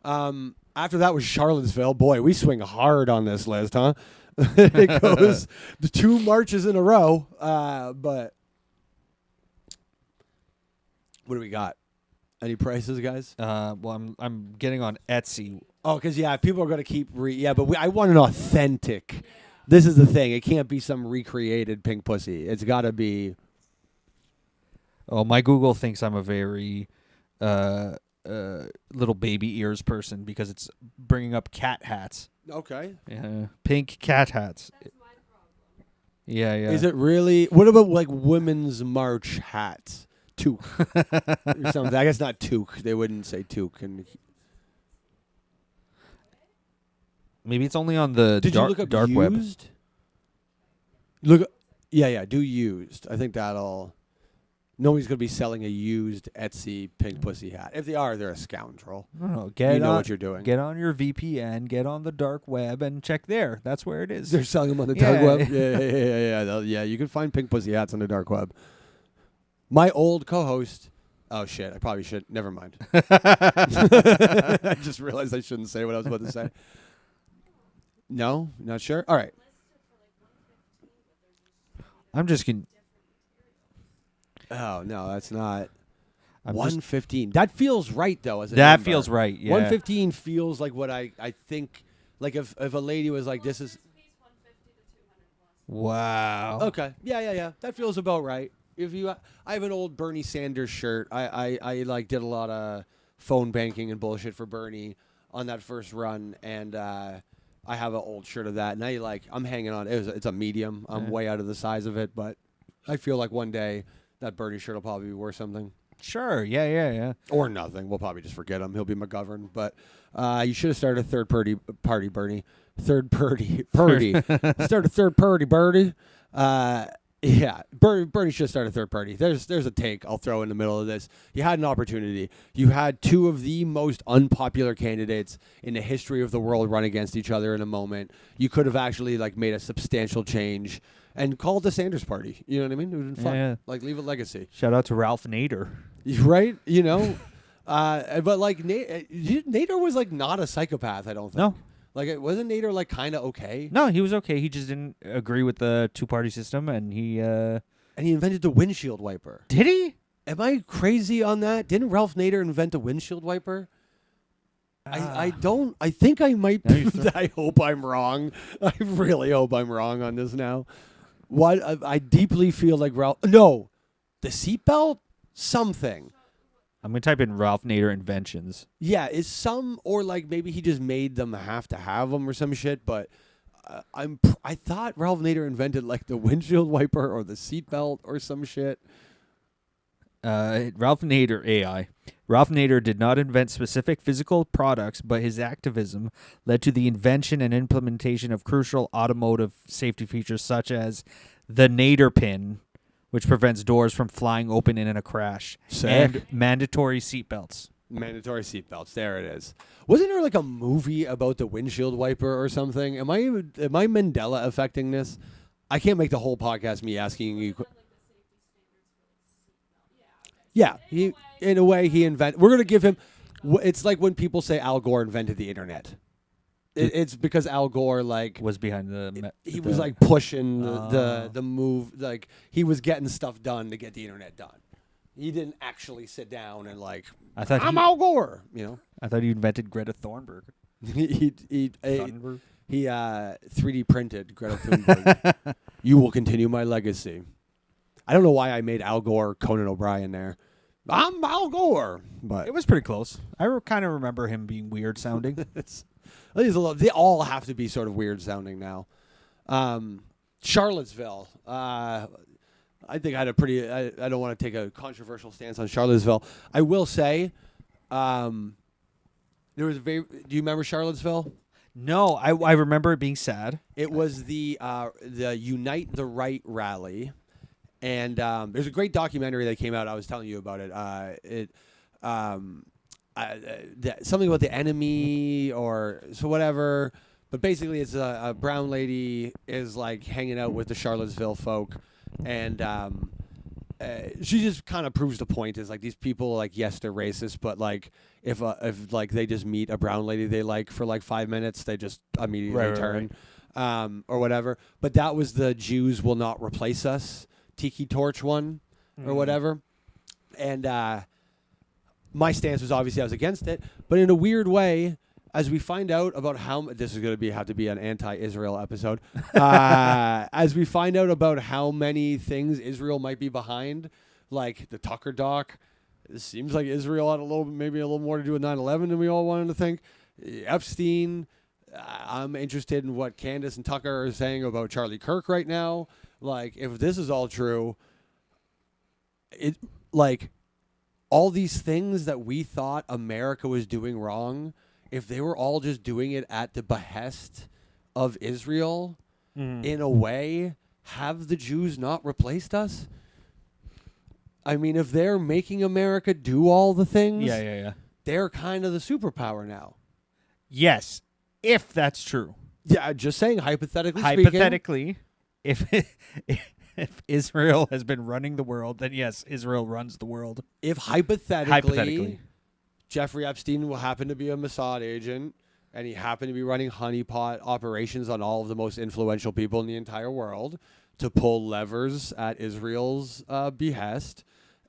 After that was Charlottesville. Boy, we swing hard on this list, huh? It goes the 2 marches in a row. But what do we got? Any prices, guys? Well, I'm getting on Etsy. Oh, because people are gonna keep but I want an authentic. This is the thing. It can't be some recreated pink pussy. It's got to be. Oh, my Google thinks I'm a very little baby ears person because it's bringing up cat hats. Okay. Yeah, pink cat hats. That's my problem. Yeah. Is it really? What about like women's march hats? Toque. Or something. I guess not toque. They wouldn't say toque. And Maybe it's only on the did you look up dark web. used? Look. Yeah. Do used. I think that'll. Nobody's gonna be selling a used Etsy pink pussy hat. If they are, they're a scoundrel. No, You know what you're doing. Get on your VPN, get on the dark web, and check there. That's where it is. They're selling them on the dark web. Yeah. You can find pink pussy hats on the dark web. My old co-host. Oh shit! I probably should. Never mind. I just realized I shouldn't say what I was about to say. No, not sure. All right. I'm just gonna. Oh no, that's not. I'm 115. That feels right though. As a That number. feels right. Yeah. 115 feels like what I think. Like if a lady was like, this is. Wow. Okay. Yeah. That feels about right. If you, I have an old Bernie Sanders shirt. I like did a lot of phone banking and bullshit for Bernie on that first run, and I have an old shirt of that. And I'm hanging on. It's a medium. I'm way out of the size of it, but I feel like one day that Bernie shirt will probably be worth something. Sure. Yeah. Or nothing. We'll probably just forget him. He'll be McGovern. But you should have started a third party, Bernie. Third party. Start a third party, Bernie. Yeah, Bernie should have started a third party. There's a take I'll throw in the middle of this. You had an opportunity. You had 2 of the most unpopular candidates in the history of the world run against each other in a moment. You could have actually made a substantial change and called the Sanders Party. You know what I mean? It would have been fun. Yeah. Leave a legacy. Shout out to Ralph Nader. Right? You know? But Nader was not a psychopath, I don't think. No. Wasn't Nader kind of okay? No, he was okay. He just didn't agree with the 2-party system, and he. And he invented the windshield wiper. Did he? Am I crazy on that? Didn't Ralph Nader invent a windshield wiper? I don't. I think I might. No, you're I hope I'm wrong. I really hope I'm wrong on this now. What I deeply feel like Ralph. No, the seatbelt. Something. I'm gonna type in Ralph Nader inventions. Yeah, is some or maybe he just made them have to have them or some shit. But I thought Ralph Nader invented the windshield wiper or the seatbelt or some shit. Ralph Nader AI. Ralph Nader did not invent specific physical products, but his activism led to the invention and implementation of crucial automotive safety features such as the Nader pin, which prevents doors from flying open in a crash, Sick. and mandatory seatbelts. Mandatory seatbelts. There it is. Wasn't there a movie about the windshield wiper or something? Am I Mandela affecting this? I can't make the whole podcast me asking you. Yeah, in a way he invented. We're gonna give him. It's like when people say Al Gore invented the internet. It's because Al Gore Was behind the. he was pushing the move. He was getting stuff done to get the internet done. He didn't actually sit down and I thought I'm Al Gore. You know. I thought he invented Greta Thunberg. he Thunberg? 3D printed Greta Thunberg. You will continue my legacy. I don't know why I made Al Gore Conan O'Brien there. I'm Al Gore, but It was pretty close. I kind of remember him being weird sounding. they all have to be sort of weird sounding now. Charlottesville. I think I had a pretty. I don't want to take a controversial stance on Charlottesville. I will say, there was a very. Do you remember Charlottesville? No, I remember it being sad. It was the Unite the Right rally, and there's a great documentary that came out. I was telling you about it. Something about the enemy or so whatever. But basically, it's a brown lady is like hanging out with the Charlottesville folk, and she just kind of proves the point. Is like these people, like, yes, they're racist, but like if like they just meet a brown lady they like for like 5 minutes, they just immediately turn, or whatever. But that was the Jews will not replace us tiki torch one, or whatever, and my stance was obviously I was against it, but in a weird way. As we find out about how this is going to have to be an anti-Israel episode, as we find out about how many things Israel might be behind, like the Tucker doc, it seems like Israel had maybe a little more to do with 9/11 than we all wanted to think. Epstein, I'm interested in what Candace and Tucker are saying about Charlie Kirk right now. Like, if this is all true, it like all these things that we thought America was doing wrong. If they were all just doing it at the behest of Israel, in a way, have the Jews not replaced us? I mean, if they're making America do all the things, they're kind of the superpower now. Yes, if that's true. Yeah, just saying, hypothetically speaking, if Israel has been running the world, then yes, Israel runs the world. If hypothetically. Jeffrey Epstein will happen to be a Mossad agent, and he happened to be running honeypot operations on all of the most influential people in the entire world to pull levers at Israel's behest.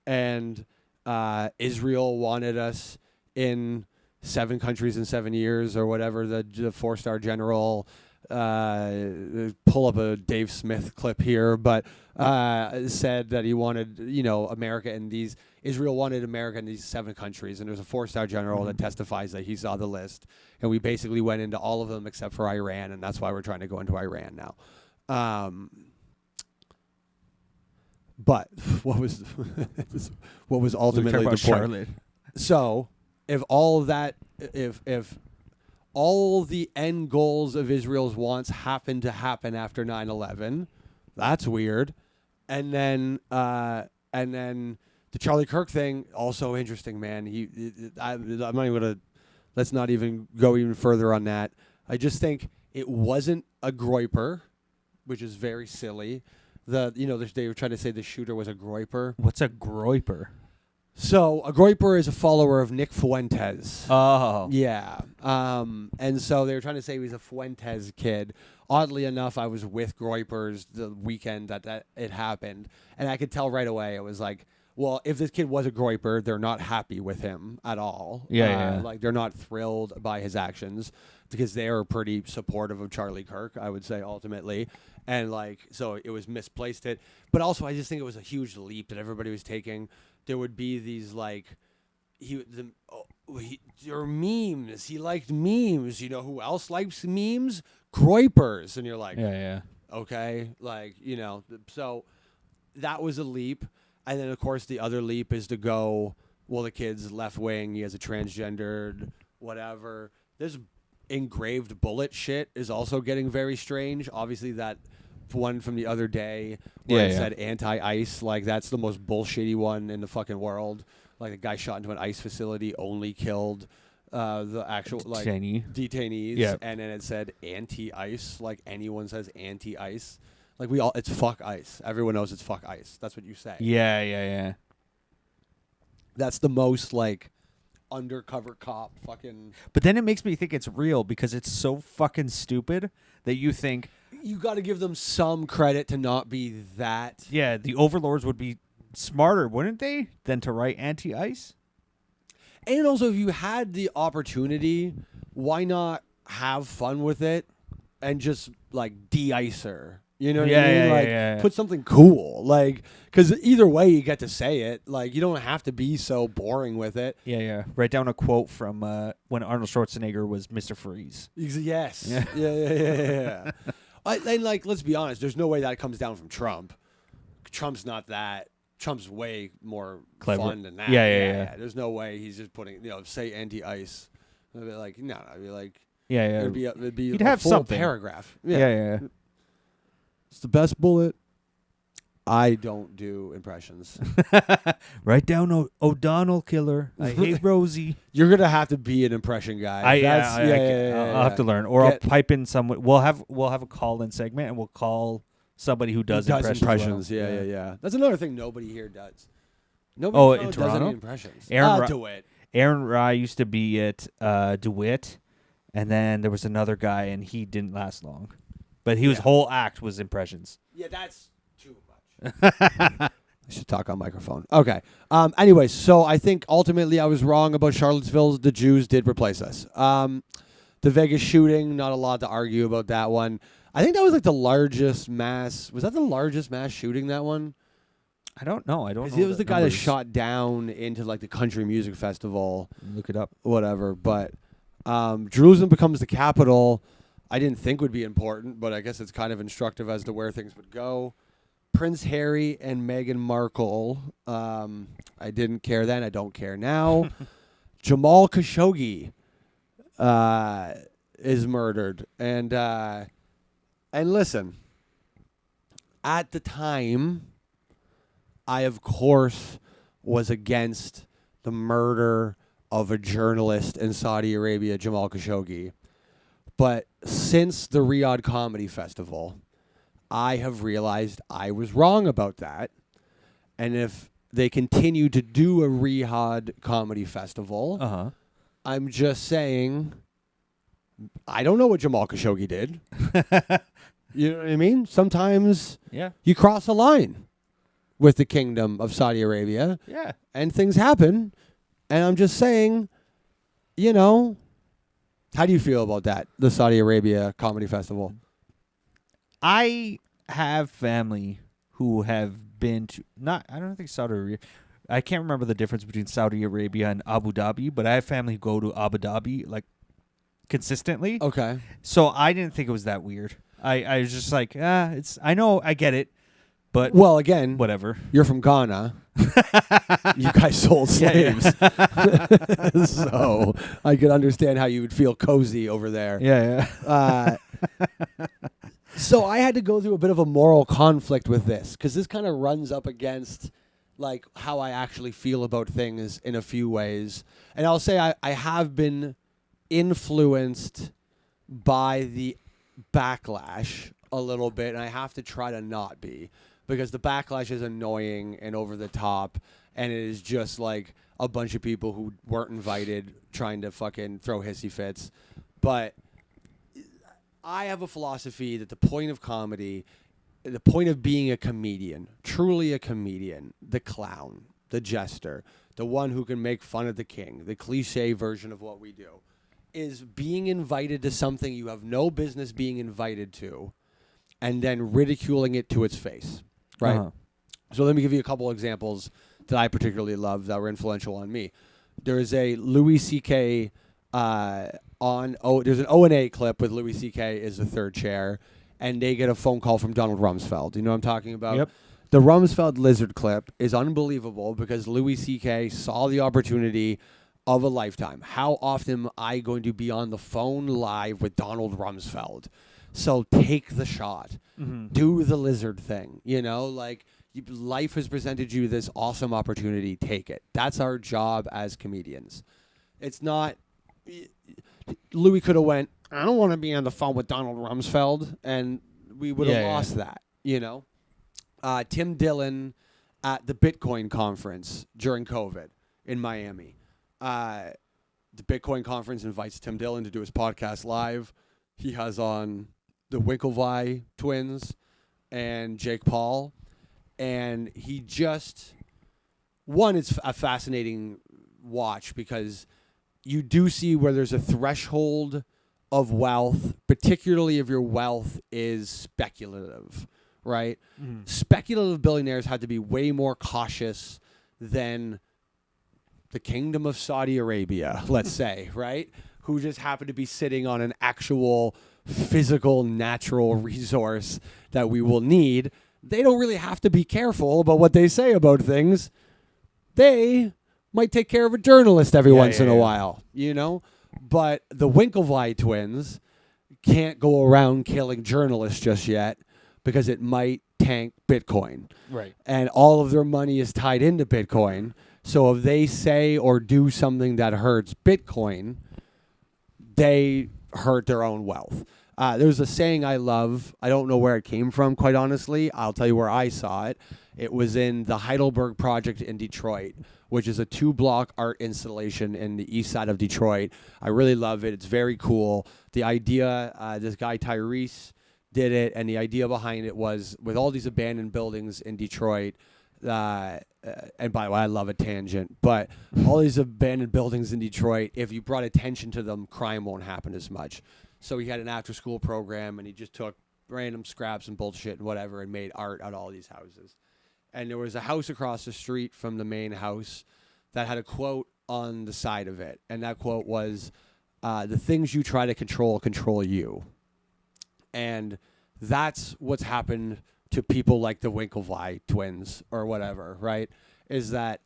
And Israel wanted us in 7 countries in 7 years or whatever, the 4-star general, pull up a Dave Smith clip here, but said that he wanted, America in these... Israel wanted America in these 7 countries, and there's a 4-star general that testifies that he saw the list, and we basically went into all of them except for Iran, and that's why we're trying to go into Iran now. But what was ultimately the point? Charlotte. So, if all of that, if all the end goals of Israel's wants happen to happen after 9/11, that's weird, and then the Charlie Kirk thing, also interesting, man. I'm not even gonna. Let's not even go even further on that. I just think it wasn't a groiper, which is very silly. They were trying to say the shooter was a groiper. What's a groiper? So a groiper is a follower of Nick Fuentes. Oh, yeah. And so they were trying to say he was a Fuentes kid. Oddly enough, I was with groipers the weekend that it happened, and I could tell right away. It was like, well, if this kid was a groiper, they're not happy with him at all. Like, they're not thrilled by his actions because they are pretty supportive of Charlie Kirk, I would say, ultimately. And, like, so it was misplaced it. But also, I just think it was a huge leap that everybody was taking. There would be these, like, there are memes. He liked memes. You know who else likes memes? Groipers. And you're like, okay. Like, so that was a leap. And then, of course, the other leap is to go, well, the kid's left wing, he has a transgendered, whatever. This engraved bullet shit is also getting very strange. Obviously, that one from the other day where it said anti-ICE, like, that's the most bullshitty one in the fucking world. Like, a guy shot into an ICE facility only killed the actual detainees. Yeah. And then it said anti-ICE, like anyone says anti-ICE. Like, it's fuck ICE. Everyone knows it's fuck ICE. That's what you say. Yeah. That's the most, like, undercover cop fucking... But then it makes me think it's real because it's so fucking stupid that you think... You got to give them some credit to not be that... Yeah, the overlords would be smarter, wouldn't they, than to write anti-ICE? And also, if you had the opportunity, why not have fun with it and just, like, de-ice her? You know what I mean? Put something cool. Like, because either way, you get to say it. Like, you don't have to be so boring with it. Yeah. Write down a quote from when Arnold Schwarzenegger was Mr. Freeze. Yes. Yeah. And, like, let's be honest. There's no way that comes down from Trump. Trump's not that. Trump's way more clever. Fun than that. Yeah. There's no way he's just putting, say anti-ICE. I'd be like, no. I'd be like, yeah. It'd be You'd a have full something. paragraph. Yeah. It's the best bullet I don't do impressions. Write down O'Donnell killer. I hate Rosie. You're gonna have to be an impression guy. I'll have to learn, or I'll pipe in some. We'll have a call-in segment, and we'll call somebody who does impressions. Well. Yeah. That's another thing nobody here does. Nobody in does Toronto? any impressions. DeWitt. Aaron Rye used to be at DeWitt, and then there was another guy, and he didn't last long. But his whole act was impressions. Yeah, that's too much. I should talk on microphone. Okay. Anyways, so I think ultimately I was wrong about Charlottesville. The Jews did replace us. The Vegas shooting, not a lot to argue about that one. I think that was like the largest mass. Was that the largest mass shooting, that one? I don't know. It was the guy that shot down into like the country music festival. Look it up. Whatever. But Jerusalem becomes the capital. I didn't think would be important, but I guess it's kind of instructive as to where things would go. Prince Harry and Meghan Markle. I didn't care then. I don't care now. Jamal Khashoggi is murdered. And listen, at the time, I, of course, was against the murder of a journalist in Saudi Arabia, Jamal Khashoggi. But since the Riyadh Comedy Festival, I have realized I was wrong about that. And if they continue to do a Riyadh Comedy Festival, I'm just saying, I don't know what Jamal Khashoggi did. You know what I mean? Sometimes you cross a line with the Kingdom of Saudi Arabia. Yeah. And things happen. And I'm just saying, you know, how do you feel about that, the Saudi Arabia Comedy Festival? I have family who have been to, I don't think Saudi Arabia. I can't remember the difference between Saudi Arabia and Abu Dhabi, but I have family who go to Abu Dhabi like consistently. Okay. So I didn't think it was that weird. I was just like, I know, I get it. But well, again, whatever. You're from Ghana. You guys sold slaves. Yeah. So I could understand how you would feel cozy over there. Yeah. So I had to go through a bit of a moral conflict with this, because this kind of runs up against like how I actually feel about things in a few ways. And I'll say I have been influenced by the backlash a little bit, and I have to try to not be. Because the backlash is annoying and over the top, and it is just like a bunch of people who weren't invited trying to fucking throw hissy fits. But I have a philosophy that the point of comedy, the point of being a comedian, truly a comedian, the clown, the jester, the one who can make fun of the king, the cliche version of what we do, is being invited to something you have no business being invited to, and then ridiculing it to its face. Right. So let me give you a couple examples that I particularly love that were influential on me. There is a Louis C.K. There's an O&A clip with Louis C.K. as the third chair, and they get a phone call from Donald Rumsfeld. You know what I'm talking about? Yep. The Rumsfeld lizard clip is unbelievable because Louis C.K. saw the opportunity of a lifetime. How often am I going to be on the phone live with Donald Rumsfeld? So take the shot. Mm-hmm. Do the lizard thing. You know, like life has presented you this awesome opportunity. Take it. That's our job as comedians. It's not. Louis could have went, I don't want to be on the phone with Donald Rumsfeld, and we would have lost that. You know, Tim Dillon at the Bitcoin conference during COVID in Miami. The Bitcoin conference invites Tim Dillon to do his podcast live. He has on the Winklevi twins and Jake Paul. And he just, one, it's a fascinating watch because you do see where there's a threshold of wealth, particularly if your wealth is speculative, right? Mm-hmm. Speculative billionaires had to be way more cautious than the Kingdom of Saudi Arabia, let's say, right? Who just happen to be sitting on an actual physical, natural resource that we will need. They don't really have to be careful about what they say about things. They might take care of a journalist every once in a while, you know? But the Winklevi twins can't go around killing journalists just yet because it might tank Bitcoin. Right. And all of their money is tied into Bitcoin. So if they say or do something that hurts Bitcoin, they hurt their own wealth. There's a saying I love. I don't know where it came from, quite honestly. I'll tell you where I saw it. It was in the Heidelberg Project in Detroit, which is a 2-block art installation in the east side of Detroit. I really love it. It's very cool. The idea, this guy Tyrese did it, and the idea behind it was with all these abandoned buildings in Detroit, and by the way, I love a tangent, but all these abandoned buildings in Detroit, if you brought attention to them, crime won't happen as much. So he had an after-school program, and he just took random scraps and bullshit and whatever and made art out of all these houses. And there was a house across the street from the main house that had a quote on the side of it, and that quote was, "The things you try to control you." And that's what's happened to people like the Winklevi twins or whatever, right? Is that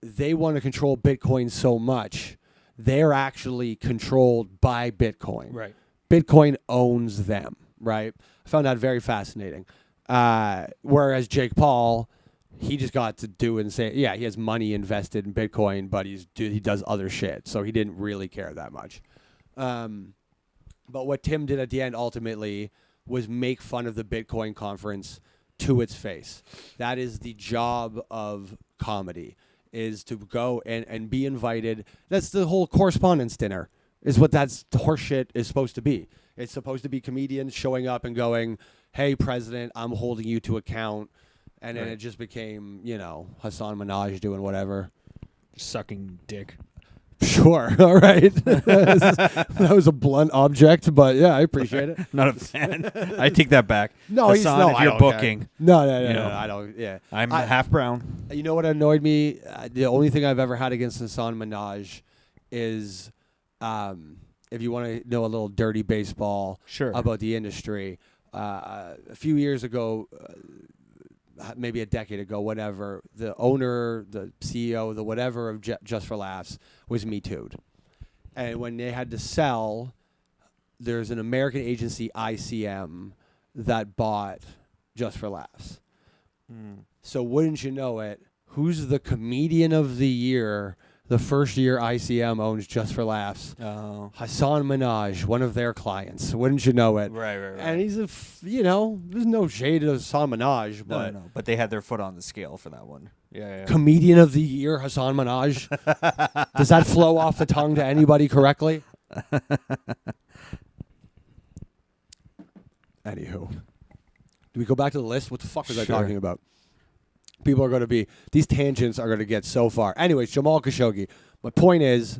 they want to control Bitcoin so much, they're actually controlled by Bitcoin. Right. Bitcoin owns them, right? I found that very fascinating. Whereas Jake Paul, he just got to do and say, yeah, he has money invested in Bitcoin, but he does other shit, so he didn't really care that much. But what Tim did at the end ultimately was make fun of the Bitcoin conference to its face. That is the job of comedy, is to go and be invited. That's the whole correspondence dinner, is what that's horseshit is supposed to be. It's supposed to be comedians showing up and going, "Hey, President, I'm holding you to account." And then it just became, Hassan Minaj doing whatever. Sucking dick. Sure. All right. That was a blunt object, but yeah, I appreciate it. Not a fan. I take that back. No, Hassan, if I you're don't booking. care. No, you know, I don't. Yeah, I'm half brown. You know what annoyed me? The only thing I've ever had against Hassan Minaj is, if you want to know a little dirty baseball about the industry, a few years ago, maybe a decade ago, whatever, the owner, the CEO, the whatever of Just for Laughs was Me Too'd. And when they had to sell, there's an American agency, ICM, that bought Just for Laughs. So wouldn't you know it, who's the comedian of the year, the first year ICM owns Just for Laughs? Oh. Hassan Minaj, one of their clients. Wouldn't you know it? Right. And he's there's no shade to Hassan Minaj, but No. But they had their foot on the scale for that one. Yeah. comedian of the year, Hassan Minaj. Does that flow off the tongue to anybody correctly? Anywho, do we go back to the list? What the fuck was I talking about? People are going to be, these tangents are going to get so far. Anyways, Jamal Khashoggi. My point is,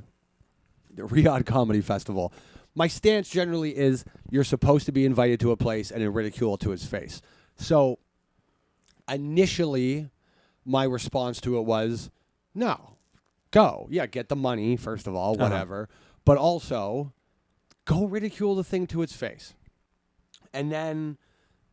the Riyadh Comedy Festival. My stance generally is you're supposed to be invited to a place and then ridicule to his face. So initially, my response to it was, no, go. Yeah, get the money, first of all, whatever. But also, go ridicule the thing to its face. And then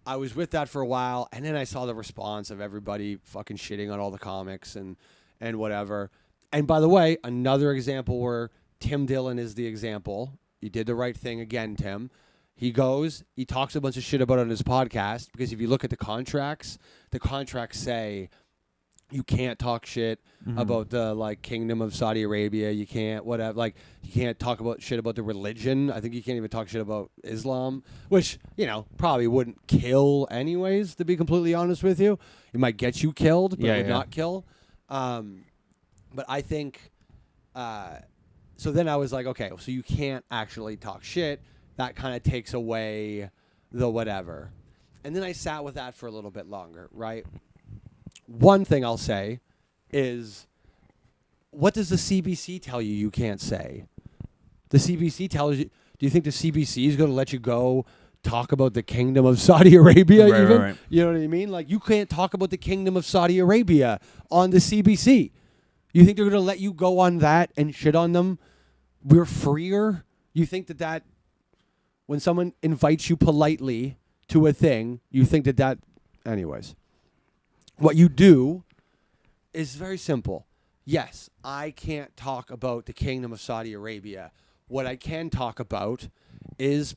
I was with that for a while, and then I saw the response of everybody fucking shitting on all the comics and whatever. And by the way, another example where Tim Dillon is the example. You did the right thing again, Tim. He goes, he talks a bunch of shit about it on his podcast, because if you look at the contracts say you can't talk shit about the kingdom of Saudi Arabia. You can't you can't talk about shit about the religion. I think you can't even talk shit about Islam, which probably wouldn't kill anyways. To be completely honest with you, it might get you killed, but it would not kill. But I think so. Then I was like, okay, so you can't actually talk shit. That kind of takes away the whatever. And then I sat with that for a little bit longer, right? One thing I'll say is, what does the CBC tell you can't say? The CBC tells you, do you think the CBC is going to let you go talk about the kingdom of Saudi Arabia even? Right. You know what I mean? You can't talk about the kingdom of Saudi Arabia on the CBC. You think they're going to let you go on that and shit on them? We're freer? You think that when someone invites you politely to a thing, you think that anyways. What you do is very simple. Yes, I can't talk about the kingdom of Saudi Arabia. What I can talk about is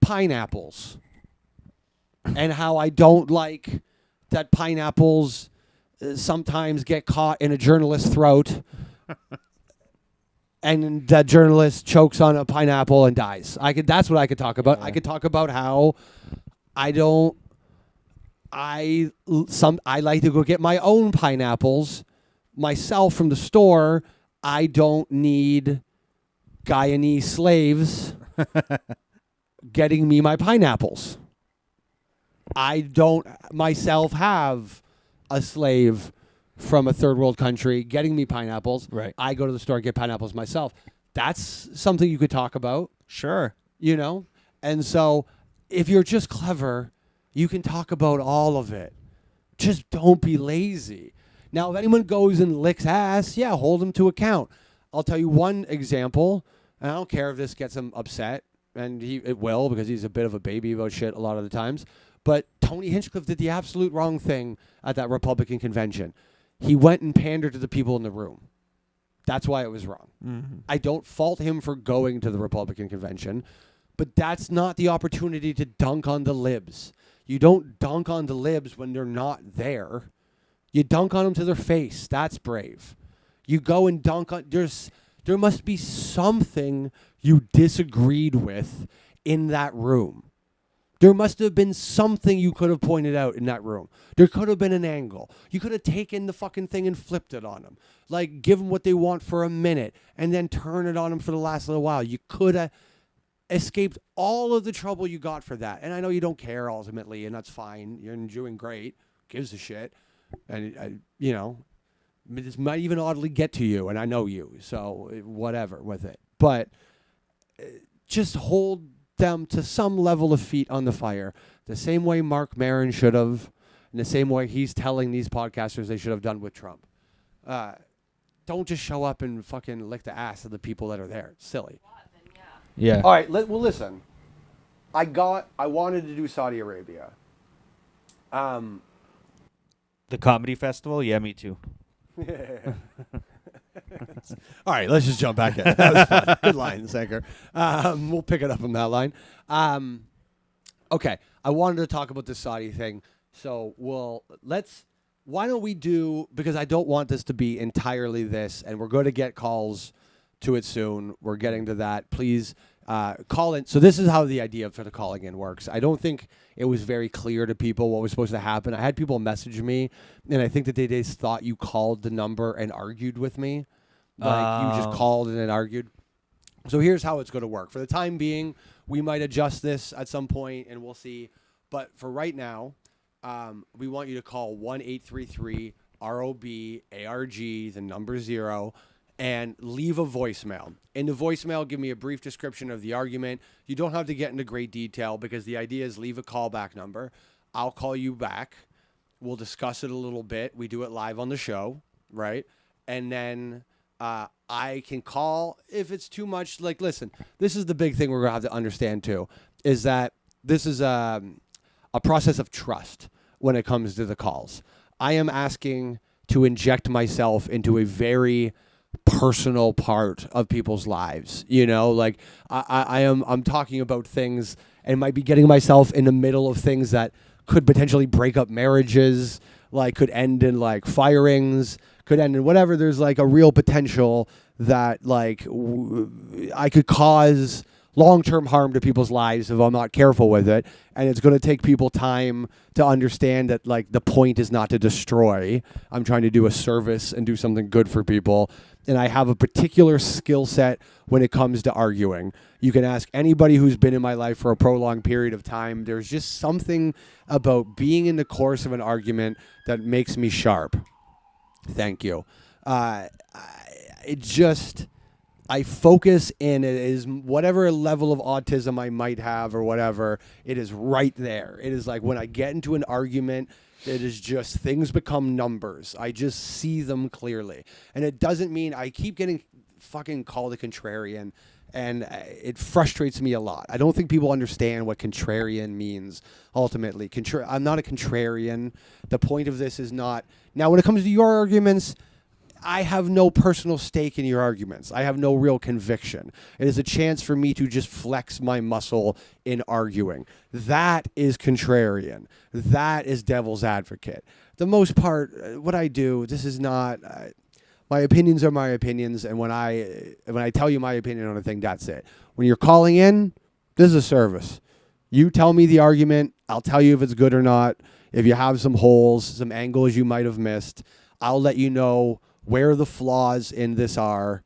pineapples and how I don't like that pineapples sometimes get caught in a journalist's throat and that journalist chokes on a pineapple and dies. That's what I could talk about. I could talk about how I like to go get my own pineapples myself from the store. I don't need Guyanese slaves getting me my pineapples. I don't myself have a slave from a third world country getting me pineapples. Right. I go to the store and get pineapples myself. That's something you could talk about. Sure. You know? And so if you're just clever, you can talk about all of it. Just don't be lazy. Now, if anyone goes and licks ass, yeah, hold them to account. I'll tell you one example, and I don't care if this gets him upset, and it will because he's a bit of a baby about shit a lot of the times. But Tony Hinchcliffe did the absolute wrong thing at that Republican convention. He went and pandered to the people in the room. That's why it was wrong. Mm-hmm. I don't fault him for going to the Republican convention, but that's not the opportunity to dunk on the libs. You don't dunk on the libs when they're not there. You dunk on them to their face. That's brave. You go and dunk on... There must be something you disagreed with in that room. There must have been something you could have pointed out in that room. There could have been an angle. You could have taken the fucking thing and flipped it on them. Like, give them what they want for a minute and then turn it on them for the last little while. You could have escaped all of the trouble you got for that. And I know you don't care ultimately, and that's fine. You're doing great. Gives a shit. And, this might even oddly get to you, and I know you. So whatever with it. But just hold them to some level of feet on the fire, the same way Mark Maron should have, and the same way he's telling these podcasters they should have done with Trump. Don't just show up and fucking lick the ass of the people that are there. It's silly. Yeah. All right. Well, listen. I wanted to do Saudi Arabia. The comedy festival? Yeah, me too. All right, let's just jump back in. That was fun. Good line, Sanker. We'll pick it up on that line. Okay, I wanted to talk about the Saudi thing. So why don't we do, because I don't want this to be entirely this, and we're going to get calls to it soon. We're getting to that. Please call in. So this is how the idea for the calling in works. I don't think it was very clear to people what was supposed to happen. I had people message me, and I think that they just thought you called the number and argued with me. Like you just called and then argued. So here's how it's going to work. For the time being, we might adjust this at some point, and we'll see. But for right now, we want you to call 1-833-ROB-ARG, the number 0, and leave a voicemail. In the voicemail, give me a brief description of the argument. You don't have to get into great detail because the idea is leave a callback number. I'll call you back. We'll discuss it a little bit. We do it live on the show, right? And then I can call if it's too much. Like, listen, this is the big thing we're going to have to understand, too, is that this is a process of trust when it comes to the calls. I am asking to inject myself into a very personal part of people's lives. Like I'm talking about things and might be getting myself in the middle of things that could potentially break up marriages, like could end in like firings, could end in whatever. There's like a real potential that like I could cause long-term harm to people's lives if I'm not careful with it. And it's going to take people time to understand that like the point is not to destroy. I'm trying to do a service and do something good for people. And I have a particular skill set when it comes to arguing. You can ask anybody who's been in my life for a prolonged period of time. There's just something about being in the course of an argument that makes me sharp. Thank you. I focus in it is whatever level of autism I might have or whatever, it is right there. It is like when I get into an argument, it is just things become numbers. I just see them clearly. And it doesn't mean I keep getting fucking called a contrarian, and it frustrates me a lot. I don't think people understand what contrarian means ultimately. I'm not a contrarian. The point of this is not... Now, when it comes to your arguments... I have no personal stake in your arguments. I have no real conviction. It is a chance for me to just flex my muscle in arguing. That is contrarian. That is devil's advocate. The most part, what I do, this is not. My opinions are my opinions, and when I tell you my opinion on a thing, that's it. When you're calling in, this is a service. You tell me the argument. I'll tell you if it's good or not. If you have some holes, some angles you might have missed, I'll let you know where the flaws in this are.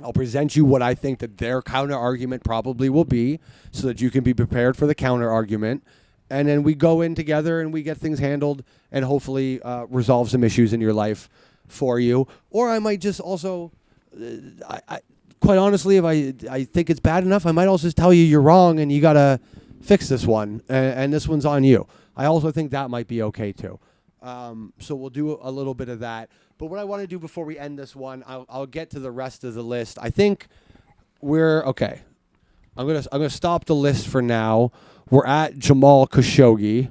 I'll present you what I think that their counter argument probably will be so that you can be prepared for the counter argument. And then we go in together and we get things handled and hopefully resolve some issues in your life for you. Or I might just also, quite honestly, if I think it's bad enough, I might also just tell you you're wrong and you got to fix this one. And this one's on you. I also think that might be okay too. So we'll do a little bit of that. But what I want to do before we end this one, I'll get to the rest of the list. I think we're okay. I'm gonna stop the list for now. We're at Jamal Khashoggi,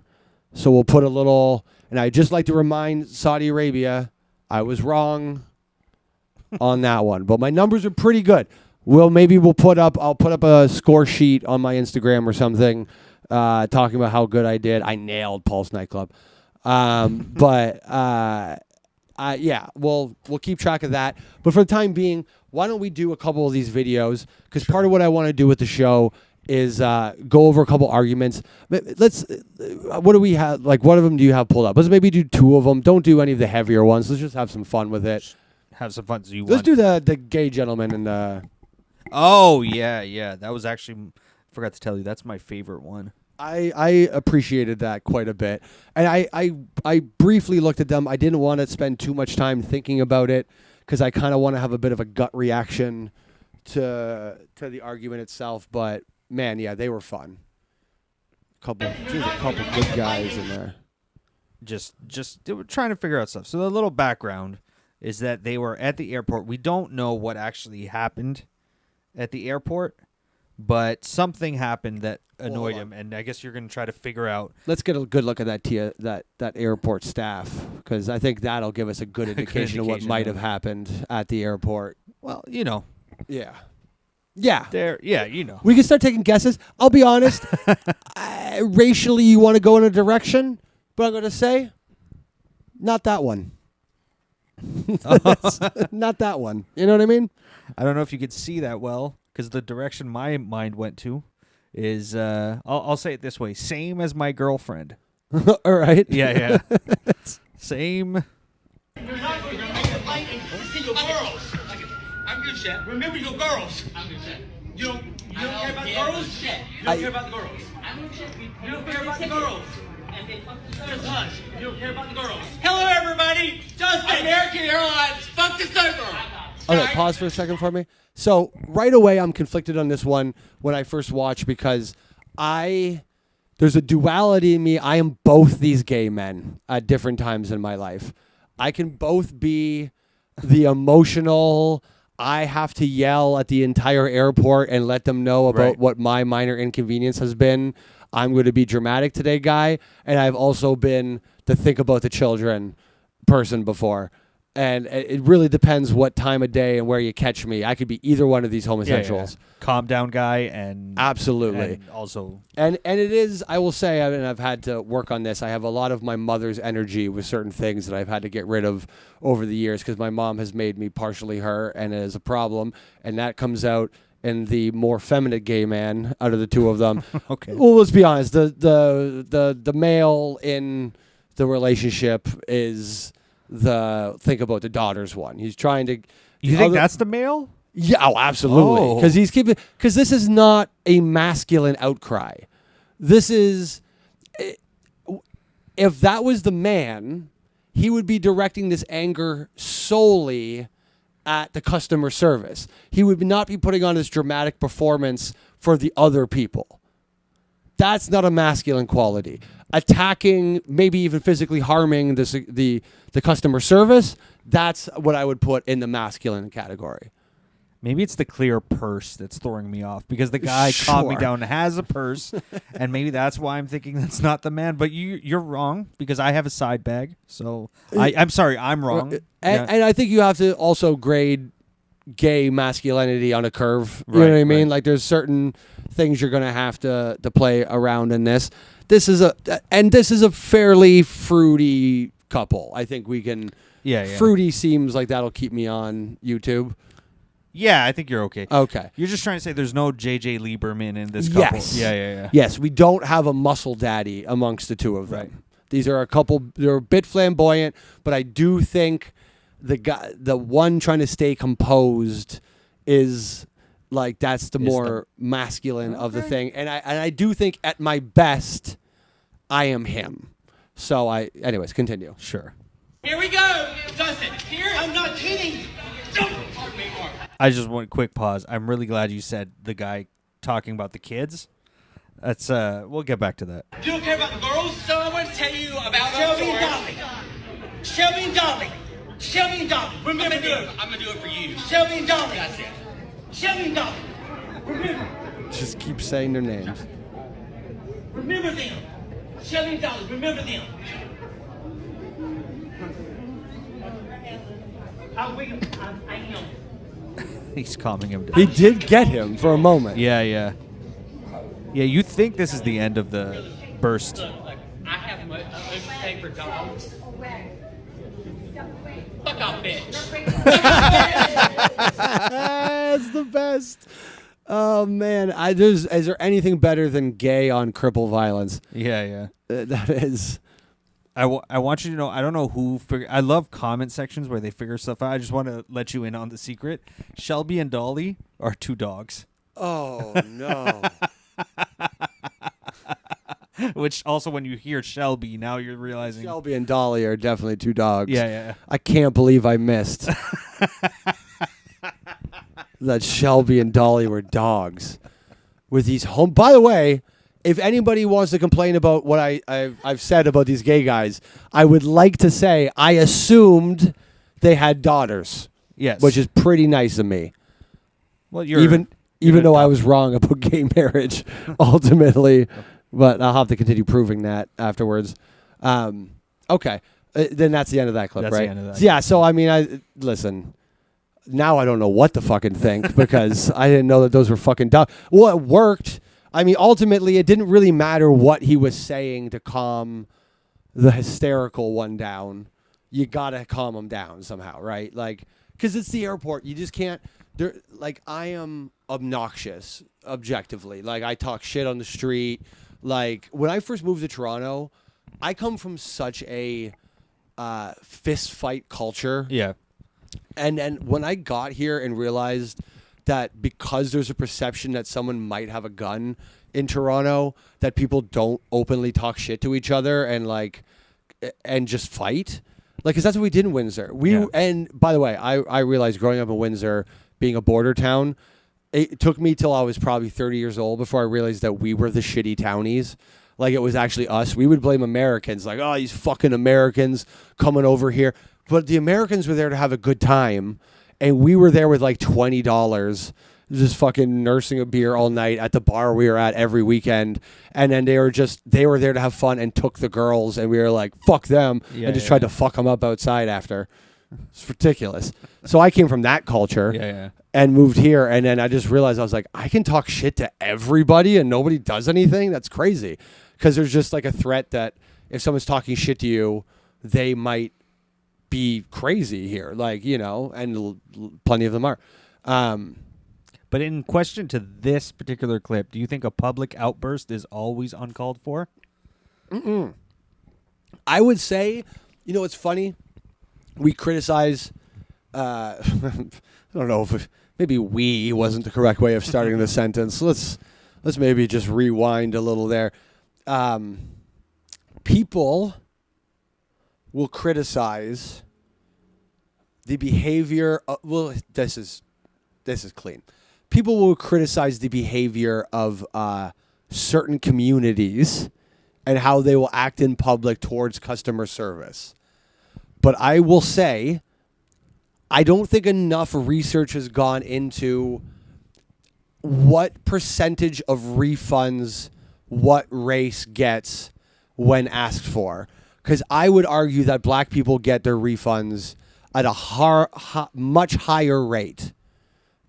so we'll put a little. And I'd just like to remind Saudi Arabia, I was wrong on that one, but my numbers are pretty good. I'll put up a score sheet on my Instagram or something, talking about how good I did. I nailed Pulse nightclub. Yeah, we'll keep track of that. But for the time being, why don't we do a couple of these videos? Because part of what I want to do with the show is go over a couple arguments. What do we have? Like, what of them do you have pulled up? Let's maybe do two of them. Don't do any of the heavier ones. Let's just have some fun with it. Have some fun. Let's do the gay gentleman and. Oh yeah. That was actually, forgot to tell you, that's my favorite one. I appreciated that quite a bit. And I briefly looked at them. I didn't want to spend too much time thinking about it because I kind of want to have a bit of a gut reaction to the argument itself. But, man, yeah, they were fun. There's a couple good guys in there. Just they were trying to figure out stuff. So the little background is that they were at the airport. We don't know what actually happened at the airport, but something happened that annoyed him, and I guess you're going to try to figure out. Let's get a good look at that airport staff, because I think that'll give us a good indication of what might have happened at the airport. Well, you know. Yeah. Yeah, you know. We can start taking guesses. I'll be honest. Racially, you want to go in a direction, but I'm going to say, not that one. Not that one. You know what I mean? I don't know if you could see that well, because the direction my mind went to is, I'll say it this way, same as my girlfriend. All right. Yeah. Same. You're not going to make a fight and see your girls. I'm good, Chef. Remember your girls. I'm good, Chef. You don't care about the girls? You don't care about the girls. You don't care about the girls. Just hush. You don't care about the girls. Hello, everybody. Justin. American Airlines. Fuck the server. Okay, pause for a second for me. So right away, I'm conflicted on this one when I first watched because there's a duality in me. I am both these gay men at different times in my life. I can both be the emotional, I have to yell at the entire airport and let them know about what my minor inconvenience has been. I'm going to be dramatic today guy. And I've also been the think about the children person before. And it really depends what time of day and where you catch me. I could be either one of these homosexuals. Yeah. Calm down guy and absolutely. And also and it is, I will say, and I've had to work on this. I have a lot of my mother's energy with certain things that I've had to get rid of over the years because my mom has made me partially her, and it is a problem. And that comes out in the more feminine gay man out of the two of them. Okay. Well, let's be honest. The male in the relationship is the think about the daughters one. He's trying to. You think that's the male? Yeah, absolutely. Because this is not a masculine outcry. This is, if that was the man, he would be directing this anger solely at the customer service. He would not be putting on this dramatic performance for the other people. That's not a masculine quality. Attacking, maybe even physically harming the customer service, that's what I would put in the masculine category. Maybe it's the clear purse that's throwing me off because the guy calmed me Sure. down has a purse, and maybe that's why I'm thinking that's not the man. But you're wrong because I have a side bag. So I'm sorry, I'm wrong. And I think you have to also grade gay masculinity on a curve. You Right, know what I mean? right. Like there's certain things you're going to have to play around in this. This is a fairly fruity couple. I think we can. Yeah. Fruity seems like that'll keep me on YouTube. Yeah, I think you're okay. Okay. You're just trying to say there's no J.J. Lieberman in this couple. Yes. Yeah. Yes, we don't have a muscle daddy amongst the two of them. Right. These are a couple. They're a bit flamboyant, but I do think the one trying to stay composed is like that's the more masculine of the thing, and I do think at my best, I am him. So anyways, continue. Sure. Here we go. Dustin, here. I'm not kidding. Don't. I just want a quick pause. I'm really glad you said the guy talking about the kids. That's we'll get back to that. You don't care about the girls? So I want to tell you about Shelby and Dolly. Shelby and Dolly. Shelby and Dolly. Remember them. I'm going to do it for you. Shelby and Dolly. That's it. Shelby and Dolly. Remember. Just keep saying their names. Remember them. Shelby and Dolly. Remember them. I am. He's calming him down. He did get him for a moment. Yeah. You think this is the end of the burst? Look, I have much pay for dogs. Fuck off, bitch. That's the best. Oh man, is there anything better than gay on cripple violence? Yeah. That is. I want you to know, I don't know who I love comment sections where they figure stuff out. I just want to let you in on the secret. Shelby and Dolly are two dogs. Oh no. Which also, when you hear Shelby, now you're realizing. Shelby and Dolly are definitely two dogs. Yeah. I can't believe I missed that Shelby and Dolly were dogs with these home. By the way, if anybody wants to complain about what I've said about these gay guys, I would like to say I assumed they had daughters. Yes. Which is pretty nice of me. Well, you're Even though I was wrong about gay marriage ultimately, but I'll have to continue proving that afterwards. Okay. Then that's the end of that clip, That's right? the end of that. Yeah, so I mean, listen. Now I don't know what to fucking think because I didn't know that those were fucking dumb. Well, it worked. I mean, ultimately, it didn't really matter what he was saying to calm the hysterical one down. You gotta calm him down somehow, right? Like, because it's the airport. You just can't. Like, I am obnoxious, objectively. Like, I talk shit on the street. Like, when I first moved to Toronto, I come from such a fist fight culture. Yeah. And when I got here and realized that because there's a perception that someone might have a gun in Toronto, that people don't openly talk shit to each other and just fight. Like, because that's what we did in Windsor. And by the way, I realized growing up in Windsor, being a border town, it took me till I was probably 30 years old before I realized that we were the shitty townies. Like, it was actually us. We would blame Americans. Like, oh, these fucking Americans coming over here. But the Americans were there to have a good time, and we were there with like $20, just fucking nursing a beer all night at the bar we were at every weekend. And then they were there to have fun and took the girls, and we were like, fuck them, and just tried to fuck them up outside after. It's ridiculous. So I came from that culture and moved here, and then I just realized I was like, I can talk shit to everybody and nobody does anything? That's crazy. Because there's just like a threat that if someone's talking shit to you, they might be crazy here, like, you know, and plenty of them are. But in question to this particular clip, do you think a public outburst is always uncalled for? I would say, you know, it's funny. We criticize. I don't know if maybe "we" wasn't the correct way of starting the sentence. Let's maybe just rewind a little there. People will criticize the behavior of, this is clean. People will criticize the behavior of certain communities and how they will act in public towards customer service. But I will say, I don't think enough research has gone into what percentage of refunds what race gets when asked for. Because I would argue that black people get their refunds at a much higher rate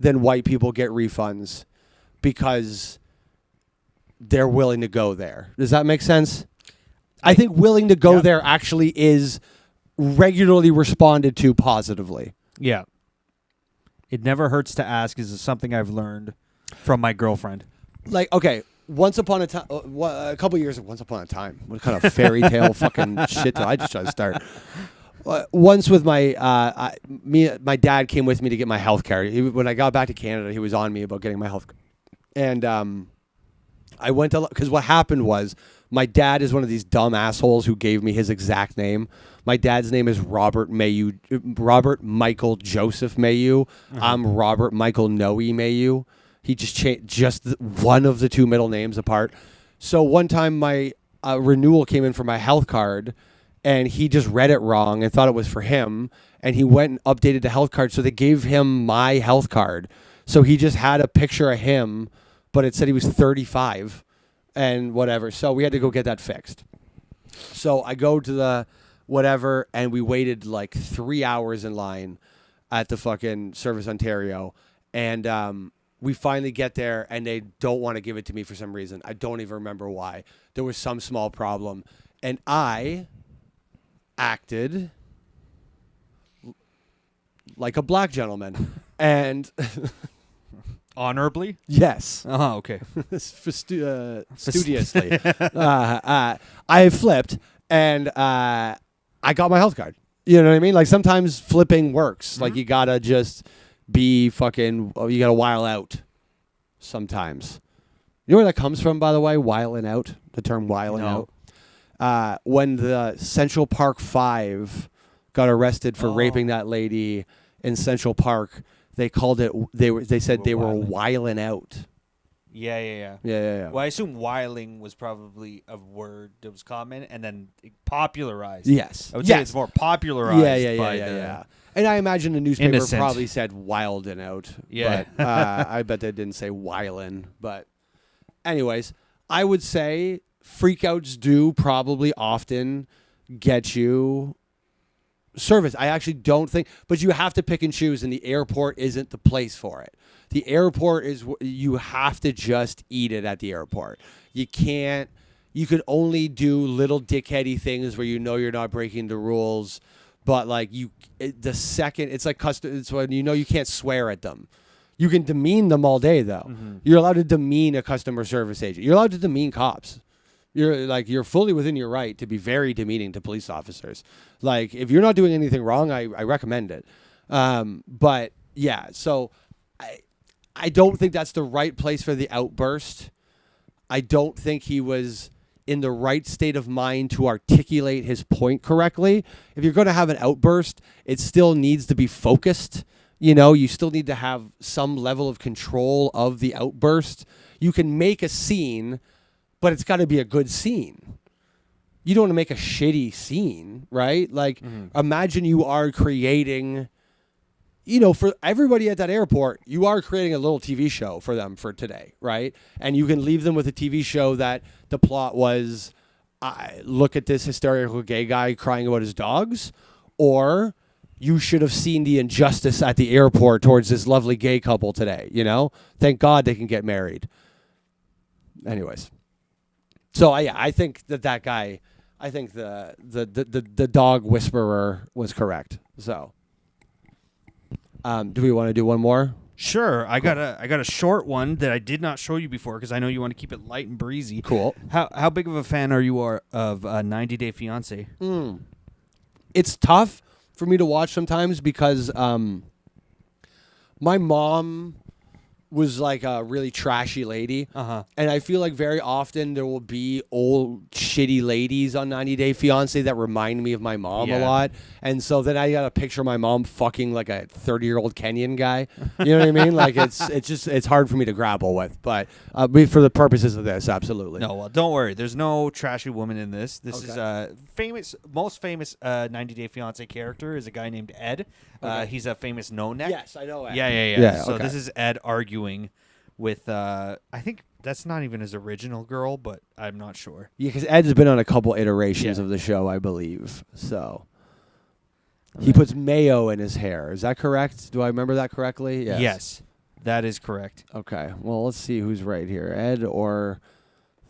than white people get refunds because they're willing to go there. Does that make sense? I think willing to go there actually is regularly responded to positively. Yeah. It never hurts to ask is something I've learned from my girlfriend. Like, okay, once upon a time, a couple years, once upon a time. What kind of fairy tale fucking shit did I just try to start? Once with my dad came with me to get my health care. When I got back to Canada, he was on me about getting my health care. And I went to, because what happened was my dad is one of these dumb assholes who gave me his exact name. My dad's name is Robert Mailloux, Robert Michael Joseph Mailloux. I'm Robert Michael Noe Mailloux. He just changed just one of the two middle names apart. So one time my renewal came in for my health card, and he just read it wrong and thought it was for him. And he went and updated the health card, so they gave him my health card. So he just had a picture of him, but it said he was 35 and whatever. So we had to go get that fixed. So I go to the whatever, and we waited like 3 hours in line at the fucking Service Ontario. And we finally get there, and they don't want to give it to me for some reason. I don't even remember why. There was some small problem. And I acted like a black gentleman. And Honorably? yes. Oh, okay. Studiously. I flipped, and I got my health card. You know what I mean? Like, sometimes flipping works. Like, you gotta just be fucking, you gotta while out sometimes. You know where that comes from, by the way? Whiling out. The term whiling out. When the Central Park 5 got arrested for raping that lady in Central Park, they called it, they said they were whiling out. Yeah. Yeah. Well, I assume whiling was probably a word that was common and then popularized. Yes. I would say it's more popularized. Yeah. And I imagine the newspaper Innocent. probably said wildin' out. Yeah. But I bet they didn't say whilin'. But anyways, I would say freakouts do probably often get you service. I actually don't think, but you have to pick and choose, and the airport isn't the place for it. The airport is, you have to just eat it at the airport. You can't, you could only do little dickheady things where you know you're not breaking the rules, but like the second, it's like it's when you know you can't swear at them. You can demean them all day though. Mm-hmm. You're allowed to demean a customer service agent. You're allowed to demean cops. You're fully within your right to be very demeaning to police officers. Like, if you're not doing anything wrong, I recommend it. But yeah, so I don't think that's the right place for the outburst. I don't think he was in the right state of mind to articulate his point correctly. If you're going to have an outburst, it still needs to be focused. You know, you still need to have some level of control of the outburst. You can make a scene, but it's got to be a good scene. You don't want to make a shitty scene, right? Like, imagine you are creating, you know, for everybody at that airport, you are creating a little TV show for them for today, right? And you can leave them with a TV show that the plot was, look at this hysterical gay guy crying about his dogs, or you should have seen the injustice at the airport towards this lovely gay couple today, you know? Thank God they can get married. Anyways. So I think that guy, I think the dog whisperer was correct. So, do we want to do one more? Sure. I got a short one that I did not show you before because I know you want to keep it light and breezy. Cool. How big of a fan are you of 90 Day Fiance? It's tough for me to watch sometimes because my mom was like a really trashy lady. Uh-huh. And I feel like very often there will be old shitty ladies on 90 Day Fiance that remind me of my mom a Yeah. lot. And so then I got a picture of my mom fucking like a 30-year-old Kenyan guy. You know what I mean? Like it's hard for me to grapple with. But for the purposes of this, absolutely. No, well, don't worry. There's no trashy woman in this. This is most famous 90 Day Fiance character is a guy named Ed. He's a famous no-neck. Yes, I know. Ed. Yeah. So okay. this is Ed arguing with, I think that's not even his original girl, but I'm not sure. Yeah, because Ed's been on a couple iterations Yeah. of the show, I believe. So he puts mayo in his hair. Is that correct? Do I remember that correctly? Yes, that is correct. Okay. Well, let's see who's right here. Ed or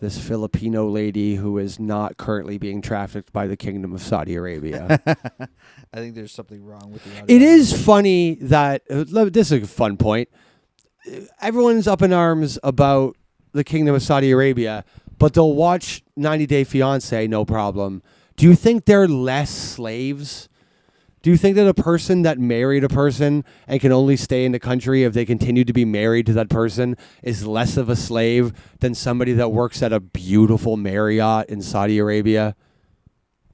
this Filipino lady who is not currently being trafficked by the Kingdom of Saudi Arabia. I think there's something wrong with the audio. It is funny that this is a fun point. Everyone's up in arms about the Kingdom of Saudi Arabia, but they'll watch 90 Day Fiance, no problem. Do you think they're less slaves? Do you think that a person that married a person and can only stay in the country if they continue to be married to that person is less of a slave than somebody that works at a beautiful Marriott in Saudi Arabia?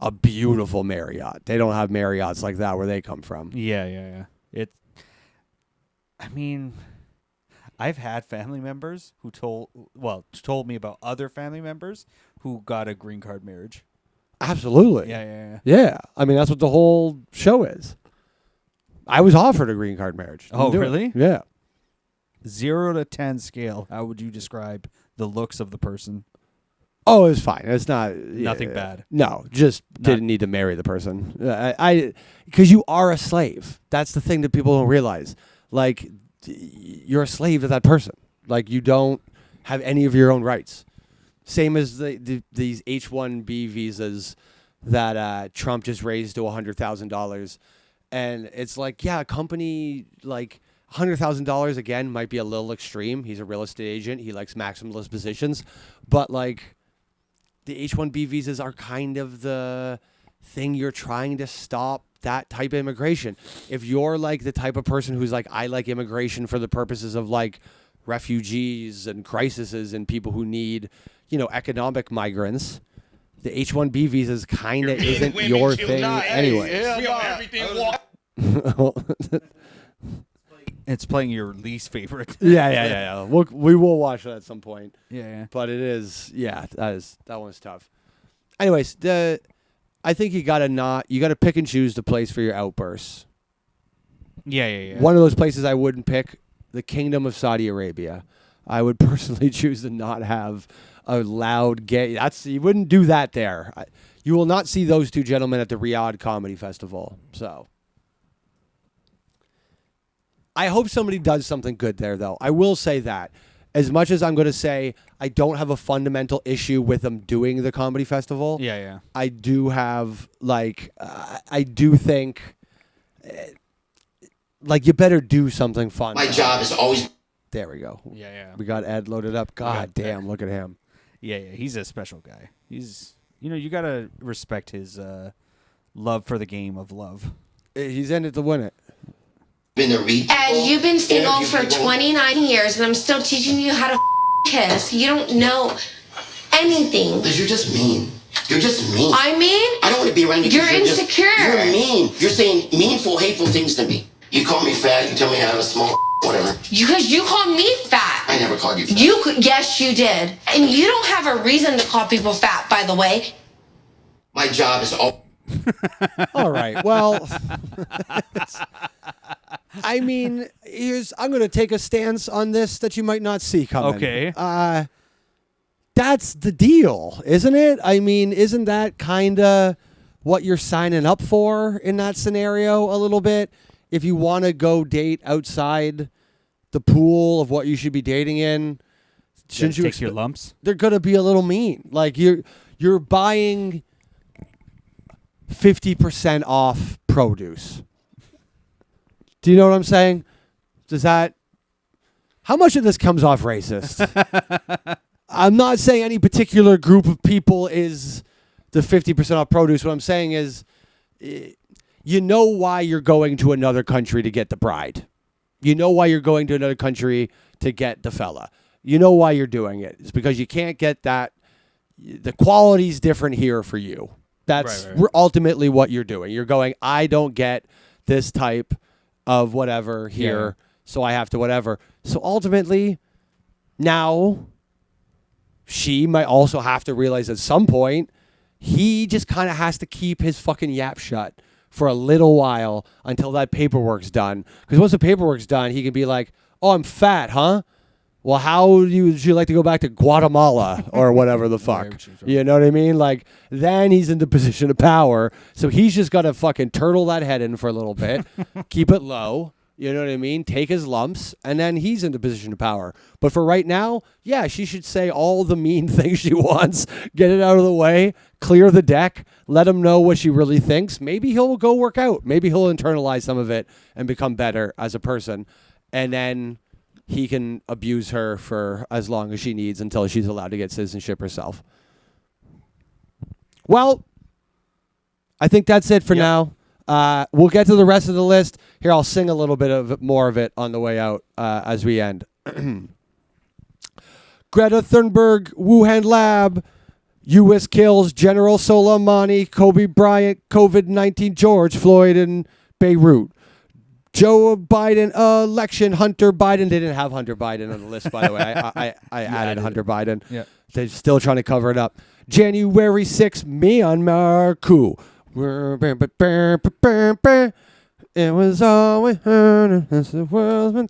A beautiful Marriott. They don't have Marriotts like that where they come from. Yeah. I mean, I've had family members who told me about other family members who got a green card marriage. Absolutely. Yeah. I mean, that's what the whole show is. I was offered a green card marriage. Oh, Didn't do it. really? Yeah. 0 to 10 scale. How would you describe the looks of the person? Oh, it's fine. It's not Nothing bad. No, just didn't need to marry the person. Because you are a slave. That's the thing that people don't realize. Like, you're a slave to that person. Like, you don't have any of your own rights. Same as these H-1B visas that Trump just raised to $100,000. And it's like, yeah, a company, like, $100,000, again, might be a little extreme. He's a real estate agent. He likes maximalist positions. But, like, the H-1B visas are kind of the thing you're trying to stop that type of immigration. If you're, like, the type of person who's like, I like immigration for the purposes of, like, refugees and crises and people who need, economic migrants, the H-1B visas kind of isn't your thing anyway. It's playing your least favorite. Yeah. We will watch that at some point. Yeah. But it is, that one's tough. Anyways, I think you gotta pick and choose the place for your outbursts. Yeah. One of those places I wouldn't pick, the Kingdom of Saudi Arabia. I would personally choose to not have a loud gay. You wouldn't do that there. You will not see those two gentlemen at the Riyadh Comedy Festival. So I hope somebody does something good there, though. I will say that. As much as I'm going to say I don't have a fundamental issue with them doing the comedy festival, Yeah. I do have, I do think, you better do something fun. My job is always... There we go. Yeah. We got Ed loaded up. God damn, look at him. Yeah. He's a special guy. He's, you got to respect his love for the game of love. He's in it to win it. Been to read Ed, you've been single interview for people. 29 years, and I'm still teaching you how to kiss. You don't know anything. Because you're just mean. You're just mean. I mean, I don't want to be around you. 'Cause you're just- insecure. You're mean. You're saying meanful, hateful things to me. You call me fat. You tell me I have a small whatever. Because you called me fat. I never called you fat. Yes, you did. And you don't have a reason to call people fat, by the way. My job is all... All right. Well, I mean, I'm going to take a stance on this that you might not see coming. Okay. That's the deal, isn't it? I mean, isn't that kind of what you're signing up for in that scenario a little bit? If you want to go date outside the pool of what you should be dating in, shouldn't you take your lumps? They're going to be a little mean. Like you're buying 50% off produce. Do you know what I'm saying? How much of this comes off racist? I'm not saying any particular group of people is the 50% off produce. What I'm saying is, you know why you're going to another country to get the bride. You know why you're going to another country to get the fella. You know why you're doing it. It's because you can't get that. The quality's different here for you. That's ultimately what you're doing. You're going, I don't get this type of whatever here, so I have to whatever. So ultimately, now she might also have to realize at some point he just kind of has to keep his fucking yap shut for a little while until that paperwork's done. Because once the paperwork's done, he can be like, oh, I'm fat, huh? Well, how would you like to go back to Guatemala or whatever the fuck? You know what I mean? Like, then he's in the position of power. So he's just got to fucking turtle that head in for a little bit, keep it low. You know what I mean? Take his lumps, and then he's in the position of power. But for right now, yeah, she should say all the mean things she wants, get it out of the way, clear the deck, let him know what she really thinks. Maybe he'll go work out. Maybe he'll internalize some of it and become better as a person. And then he can abuse her for as long as she needs until she's allowed to get citizenship herself. Well, I think that's it for now. We'll get to the rest of the list. Here, I'll sing a little bit of it, more of it on the way out as we end. Greta Thunberg, Wuhan lab, U.S. kills General Soleimani, Kobe Bryant, COVID-19 George Floyd in Beirut. Joe Biden election, Hunter Biden. They didn't have Hunter Biden on the list, by the way. I added Hunter Biden. Yeah. They're still trying to cover it up. January 6th, Myanmar coup. It was always heard as the world's been